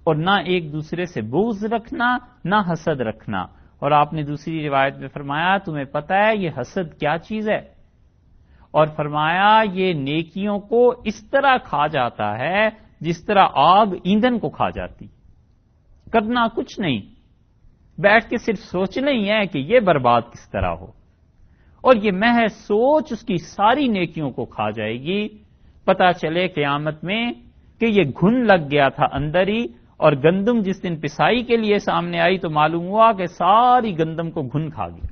اور نہ ایک دوسرے سے بغض رکھنا نہ حسد رکھنا۔ اور آپ نے دوسری روایت میں فرمایا تمہیں پتہ ہے یہ حسد کیا چیز ہے؟ اور فرمایا یہ نیکیوں کو اس طرح کھا جاتا ہے جس طرح آگ ایندھن کو کھا جاتی. کرنا کچھ نہیں، بیٹھ کے صرف سوچنا ہی ہے کہ یہ برباد کس طرح ہو، اور یہ محض سوچ اس کی ساری نیکیوں کو کھا جائے گی. پتہ چلے قیامت میں کہ یہ گھن لگ گیا تھا اندر ہی، اور گندم جس دن پسائی کے لیے سامنے آئی تو معلوم ہوا کہ ساری گندم کو گھن کھا گیا.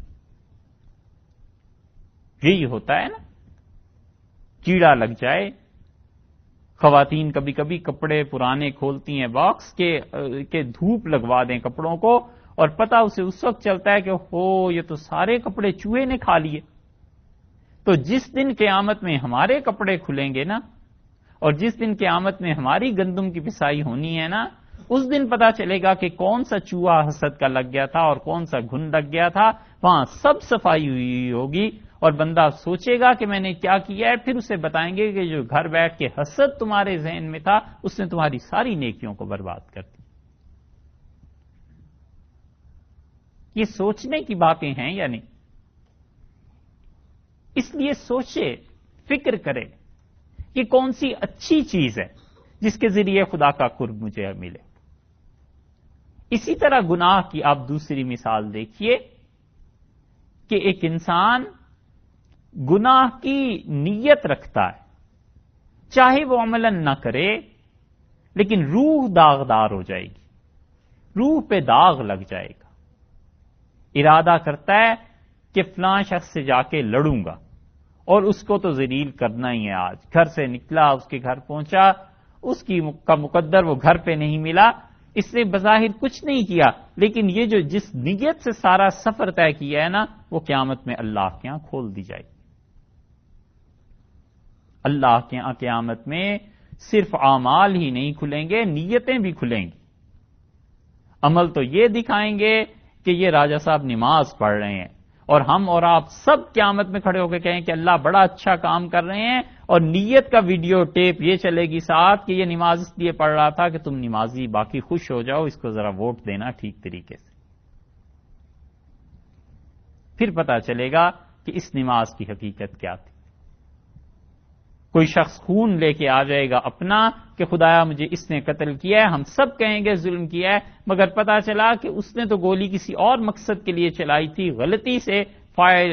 یہی ہوتا ہے نا، کیڑا لگ جائے. خواتین کبھی کبھی کپڑے پرانے کھولتی ہیں باکس کے دھوپ لگوا دیں کپڑوں کو، اور پتہ اسے اس وقت چلتا ہے کہ ہو یہ تو سارے کپڑے چوہے نے کھا لیے. تو جس دن قیامت میں ہمارے کپڑے کھلیں گے نا، اور جس دن قیامت میں ہماری گندم کی پسائی ہونی ہے نا، اس دن پتا چلے گا کہ کون سا چوہا حسد کا لگ گیا تھا اور کون سا گھن لگ گیا تھا. وہاں سب صفائی ہوئی ہوگی اور بندہ سوچے گا کہ میں نے کیا کیا ہے. پھر اسے بتائیں گے کہ جو گھر بیٹھ کے حسد تمہارے ذہن میں تھا اس نے تمہاری ساری نیکیوں کو برباد کر دی. یہ سوچنے کی باتیں ہیں یا نہیں؟ اس لیے سوچے، فکر کرے کہ کون سی اچھی چیز ہے جس کے ذریعے خدا کا قرب مجھے ملے. اسی طرح گناہ کی آپ دوسری مثال دیکھیے کہ ایک انسان گناہ کی نیت رکھتا ہے، چاہے وہ عملاً نہ کرے، لیکن روح داغدار ہو جائے گی، روح پہ داغ لگ جائے گا. ارادہ کرتا ہے کہ فلاں شخص سے جا کے لڑوں گا اور اس کو تو ذلیل کرنا ہی ہے. آج گھر سے نکلا، اس کے گھر پہنچا، اس کا مقدر وہ گھر پہ نہیں ملا. اس نے بظاہر کچھ نہیں کیا، لیکن یہ جو جس نیت سے سارا سفر طے کیا ہے نا، وہ قیامت میں اللہ کے ہاں کھول دی جائے گی. اللہ کے ہاں قیامت میں صرف اعمال ہی نہیں کھلیں گے، نیتیں بھی کھلیں گی. عمل تو یہ دکھائیں گے کہ یہ راجہ صاحب نماز پڑھ رہے ہیں، اور ہم اور آپ سب قیامت میں کھڑے ہو کے کہیں کہ اللہ بڑا اچھا کام کر رہے ہیں، اور نیت کا ویڈیو ٹیپ یہ چلے گی ساتھ کہ یہ نماز اس لیے پڑھ رہا تھا کہ تم نمازی باقی خوش ہو جاؤ، اس کو ذرا ووٹ دینا ٹھیک طریقے سے. پھر پتا چلے گا کہ اس نماز کی حقیقت کیا تھی. کوئی شخص خون لے کے آ جائے گا اپنا کہ خدایا مجھے اس نے قتل کیا ہے، ہم سب کہیں گے ظلم کیا ہے، مگر پتا چلا کہ اس نے تو گولی کسی اور مقصد کے لیے چلائی تھی، غلطی سے فائر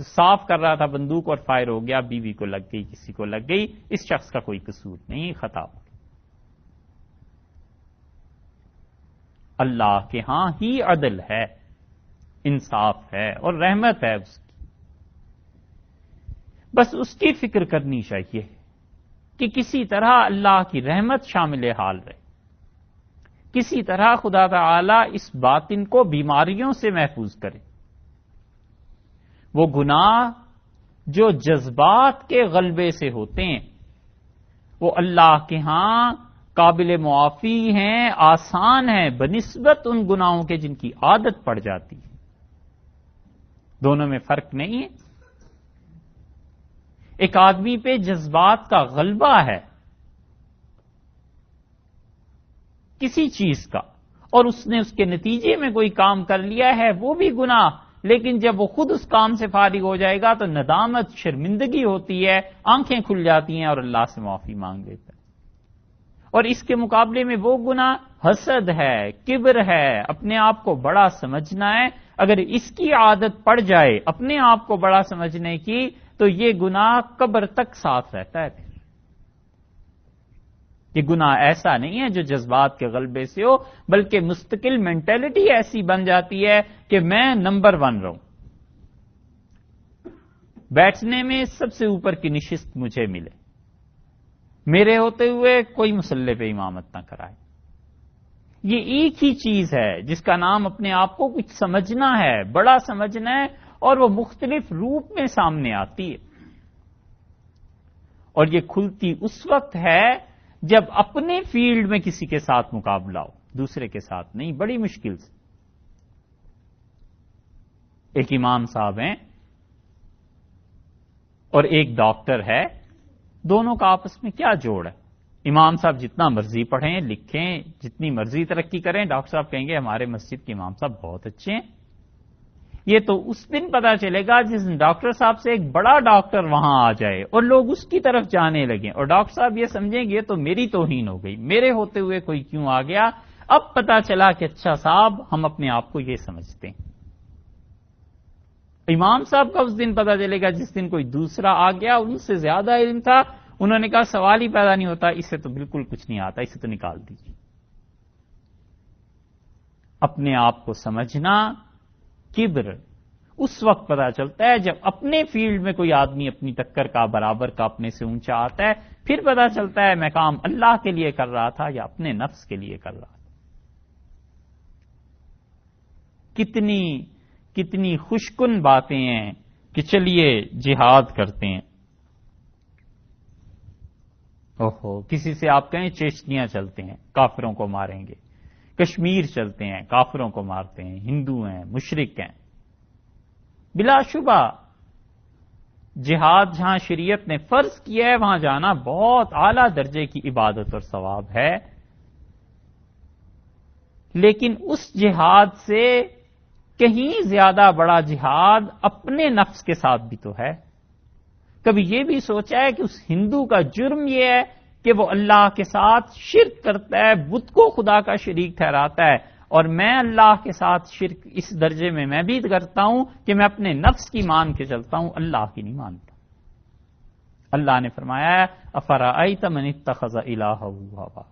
صاف کر رہا تھا بندوق اور فائر ہو گیا، بیوی کو لگ گئی، کسی کو لگ گئی، اس شخص کا کوئی قصور نہیں، خطا ہو. اللہ کے ہاں ہی عدل ہے، انصاف ہے اور رحمت ہے اس کی. بس اس کی فکر کرنی چاہیے کہ کسی طرح اللہ کی رحمت شامل حال رہے، کسی طرح خدا تعالی اس باطن کو بیماریوں سے محفوظ کرے. وہ گناہ جو جذبات کے غلبے سے ہوتے ہیں وہ اللہ کے ہاں قابل معافی ہیں، آسان ہیں بنسبت ان گناہوں کے جن کی عادت پڑ جاتی ہے. دونوں میں فرق نہیں ہے. ایک آدمی پہ جذبات کا غلبہ ہے کسی چیز کا، اور اس نے اس کے نتیجے میں کوئی کام کر لیا ہے، وہ بھی گناہ، لیکن جب وہ خود اس کام سے فارغ ہو جائے گا تو ندامت، شرمندگی ہوتی ہے، آنکھیں کھل جاتی ہیں اور اللہ سے معافی مانگ لیتا ہے. اور اس کے مقابلے میں وہ گناہ حسد ہے، کبر ہے، اپنے آپ کو بڑا سمجھنا ہے. اگر اس کی عادت پڑ جائے اپنے آپ کو بڑا سمجھنے کی تو یہ گناہ قبر تک ساتھ رہتا ہے. پھر یہ گناہ ایسا نہیں ہے جو جذبات کے غلبے سے ہو، بلکہ مستقل مینٹلٹی ایسی بن جاتی ہے کہ میں نمبر 1 رہوں، بیٹھنے میں سب سے اوپر کی نشست مجھے ملے، میرے ہوتے ہوئے کوئی مصلی پہ امامت نہ کرائے. یہ ایک ہی چیز ہے جس کا نام اپنے آپ کو کچھ سمجھنا ہے، بڑا سمجھنا ہے، اور وہ مختلف روپ میں سامنے آتی ہے. اور یہ کھلتی اس وقت ہے جب اپنے فیلڈ میں کسی کے ساتھ مقابلہ ہو، دوسرے کے ساتھ نہیں، بڑی مشکل سے. ایک امام صاحب ہیں اور ایک ڈاکٹر ہے، دونوں کا آپس میں کیا جوڑ ہے؟ امام صاحب جتنا مرضی پڑھیں لکھیں، جتنی مرضی ترقی کریں، ڈاکٹر صاحب کہیں گے ہمارے مسجد کے امام صاحب بہت اچھے ہیں. یہ تو اس دن پتا چلے گا جس دن ڈاکٹر صاحب سے ایک بڑا ڈاکٹر وہاں آ جائے اور لوگ اس کی طرف جانے لگیں اور ڈاکٹر صاحب یہ سمجھیں گے تو میری توہین ہو گئی، میرے ہوتے ہوئے کوئی کیوں آ گیا۔ اب پتا چلا کہ اچھا صاحب ہم اپنے آپ کو یہ سمجھتے ہیں۔ امام صاحب کا اس دن پتا چلے گا جس دن کوئی دوسرا آ گیا، ان سے زیادہ علم تھا، انہوں نے کہا سوال ہی پیدا نہیں ہوتا، اس سے تو بالکل کچھ نہیں آتا، اسے تو نکال دیجیے۔ اپنے آپ کو سمجھنا، کبر اس وقت پتا چلتا ہے جب اپنے فیلڈ میں کوئی آدمی اپنی ٹکر کا برابر کا اپنے سے اونچا آتا ہے، پھر پتا چلتا ہے میں کام اللہ کے لیے کر رہا تھا یا اپنے نفس کے لیے کر رہا تھا۔ کتنی خوشکن باتیں ہیں کہ چلیے جہاد کرتے ہیں۔ اوہو، کسی سے آپ کہیں چیچنیاں چلتے ہیں، کافروں کو ماریں گے، کشمیر چلتے ہیں، کافروں کو مارتے ہیں، ہندو ہیں، مشرک ہیں۔ بلا شبہ جہاد جہاں شریعت نے فرض کیا ہے وہاں جانا بہت اعلیٰ درجے کی عبادت اور ثواب ہے، لیکن اس جہاد سے کہیں زیادہ بڑا جہاد اپنے نفس کے ساتھ بھی تو ہے۔ کبھی یہ بھی سوچا ہے کہ اس ہندو کا جرم یہ ہے کہ وہ اللہ کے ساتھ شرک کرتا ہے، بت کو خدا کا شریک ٹھہراتا ہے، اور میں اللہ کے ساتھ شرک اس درجے میں میں بھی کرتا ہوں کہ میں اپنے نفس کی مان کے چلتا ہوں، اللہ کی نہیں مانتا۔ اللہ نے فرمایا افرأیت من اتخذ الہہ ہوا،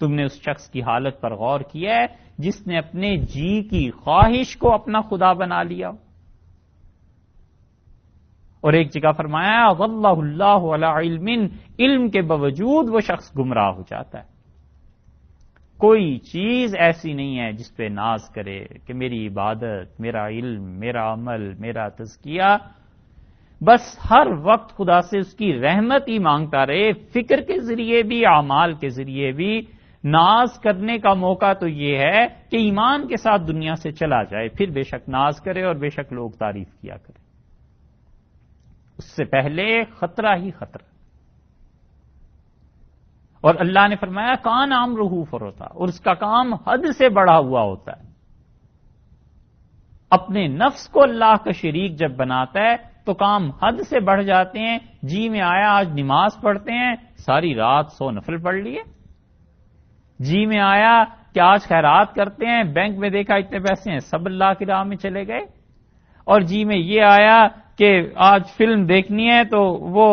تم نے اس شخص کی حالت پر غور کیا ہے جس نے اپنے جی کی خواہش کو اپنا خدا بنا لیا۔ اور ایک جگہ فرمایا واللہ اللہ علی علم، علم کے باوجود وہ شخص گمراہ ہو جاتا ہے۔ کوئی چیز ایسی نہیں ہے جس پہ ناز کرے کہ میری عبادت، میرا علم، میرا عمل، میرا تزکیہ، بس ہر وقت خدا سے اس کی رحمت ہی مانگتا رہے، فکر کے ذریعے بھی، اعمال کے ذریعے بھی۔ ناز کرنے کا موقع تو یہ ہے کہ ایمان کے ساتھ دنیا سے چلا جائے، پھر بے شک ناز کرے اور بے شک لوگ تعریف کیا کرے، اس سے پہلے خطرہ ہی خطرہ۔ اور اللہ نے فرمایا کان امرہ فرطا، اور اس کا کام حد سے بڑھا ہوا ہوتا ہے۔ اپنے نفس کو اللہ کا شریک جب بناتا ہے تو کام حد سے بڑھ جاتے ہیں۔ جی میں آیا آج نماز پڑھتے ہیں، ساری رات 100 نفل پڑھ لیے۔ جی میں آیا کہ آج خیرات کرتے ہیں، بینک میں دیکھا اتنے پیسے ہیں، سب اللہ کی راہ میں چلے گئے۔ اور جی میں یہ آیا کہ آج فلم دیکھنی ہے تو وہ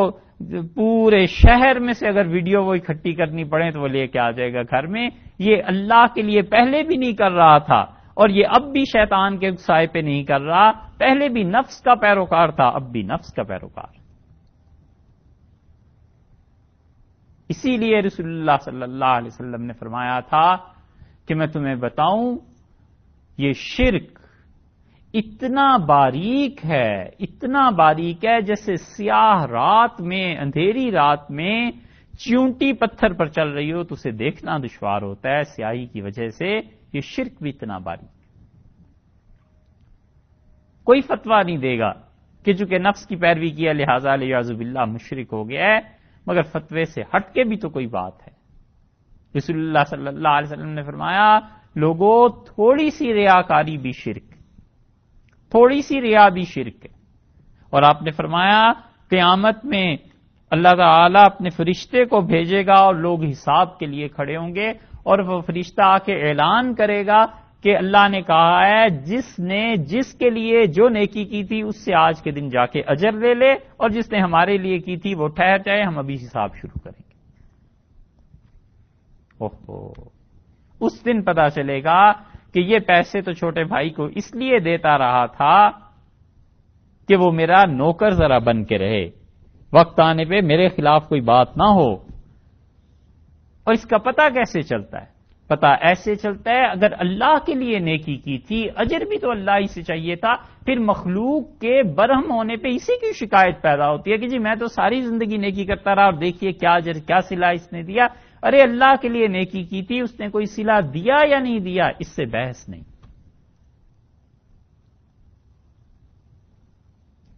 پورے شہر میں سے اگر ویڈیو وہ اکٹھی کرنی پڑے تو وہ لے کے آ جائے گا گھر میں۔ یہ اللہ کے لیے پہلے بھی نہیں کر رہا تھا اور یہ اب بھی شیطان کے سائے پہ نہیں کر رہا، پہلے بھی نفس کا پیروکار تھا، اب بھی نفس کا پیروکار۔ اسی لیے رسول اللہ صلی اللہ علیہ وسلم نے فرمایا تھا کہ میں تمہیں بتاؤں یہ شرک اتنا باریک ہے جیسے سیاہ رات میں، اندھیری رات میں چیونٹی پتھر پر چل رہی ہو تو اسے دیکھنا دشوار ہوتا ہے سیاہی کی وجہ سے، یہ شرک بھی اتنا باریک۔ کوئی فتویٰ نہیں دے گا کہ چونکہ نفس کی پیروی کیا لہذا الیاذ باللہ مشرک ہو گیا ہے، مگر فتوے سے ہٹ کے بھی تو کوئی بات ہے۔ رسول اللہ صلی اللہ علیہ وسلم نے فرمایا لوگوں تھوڑی سی ریاکاری بھی شرک، تھوڑی سی ریا بھی شرک ہے۔ اور آپ نے فرمایا قیامت میں اللہ تعالیٰ اپنے فرشتے کو بھیجے گا اور لوگ حساب کے لیے کھڑے ہوں گے، اور وہ فرشتہ آ کے اعلان کرے گا کہ اللہ نے کہا ہے جس نے جس کے لیے جو نیکی کی تھی اس سے آج کے دن جا کے اجر لے لے، اور جس نے ہمارے لیے کی تھی وہ ٹھہر جائے، ہم ابھی حساب شروع کریں گے۔ اوہو، اس دن پتا چلے گا کہ یہ پیسے تو چھوٹے بھائی کو اس لیے دیتا رہا تھا کہ وہ میرا نوکر ذرا بن کے رہے، وقت آنے پہ میرے خلاف کوئی بات نہ ہو۔ اور اس کا پتہ کیسے چلتا ہے؟ پتہ ایسے چلتا ہے اگر اللہ کے لیے نیکی کی تھی، اجر بھی تو اللہ ہی سے چاہیے تھا، پھر مخلوق کے برہم ہونے پہ اسی کی شکایت پیدا ہوتی ہے کہ جی میں تو ساری زندگی نیکی کرتا رہا اور دیکھیے کیا اجر کیا صلہ اس نے دیا۔ ارے اللہ کے لیے نیکی کی تھی، اس نے کوئی صلہ دیا یا نہیں دیا، اس سے بحث نہیں۔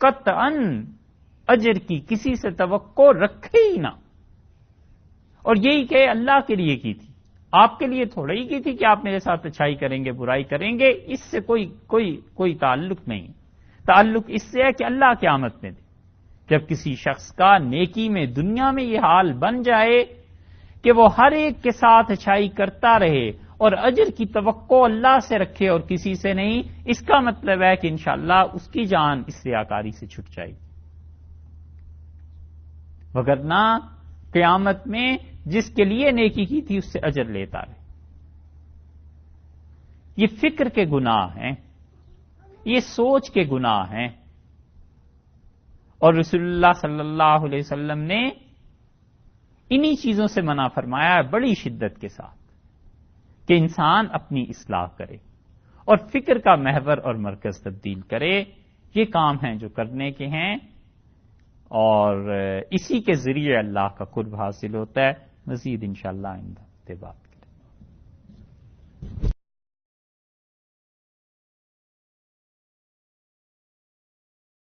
قطعاً اجر کی کسی سے توقع رکھے ہی نہ، اور یہی کہ اللہ کے لیے کی تھی، آپ کے لیے تھوڑا ہی کی تھی کہ آپ میرے ساتھ اچھائی کریں گے برائی کریں گے، اس سے کوئی تعلق نہیں۔ تعلق اس سے ہے کہ اللہ قیامت میں دے. جب کسی شخص کا نیکی میں دنیا میں یہ حال بن جائے کہ وہ ہر ایک کے ساتھ اچھائی کرتا رہے اور اجر کی توقع اللہ سے رکھے اور کسی سے نہیں، اس کا مطلب ہے کہ انشاءاللہ اس کی جان اس ریاکاری سے چھٹ جائے گی. وگرنہ قیامت میں جس کے لیے نیکی کی تھی اس سے اجر لیتا رہے. یہ فکر کے گناہ ہیں، یہ سوچ کے گناہ ہیں، اور رسول اللہ صلی اللہ علیہ وسلم نے انہی چیزوں سے منع فرمایا ہے بڑی شدت کے ساتھ کہ انسان اپنی اصلاح کرے اور فکر کا محور اور مرکز تبدیل کرے. یہ کام ہیں جو کرنے کے ہیں، اور اسی کے ذریعے اللہ کا قرب حاصل ہوتا ہے. مزید انشاءاللہ آئندہ بات کریں.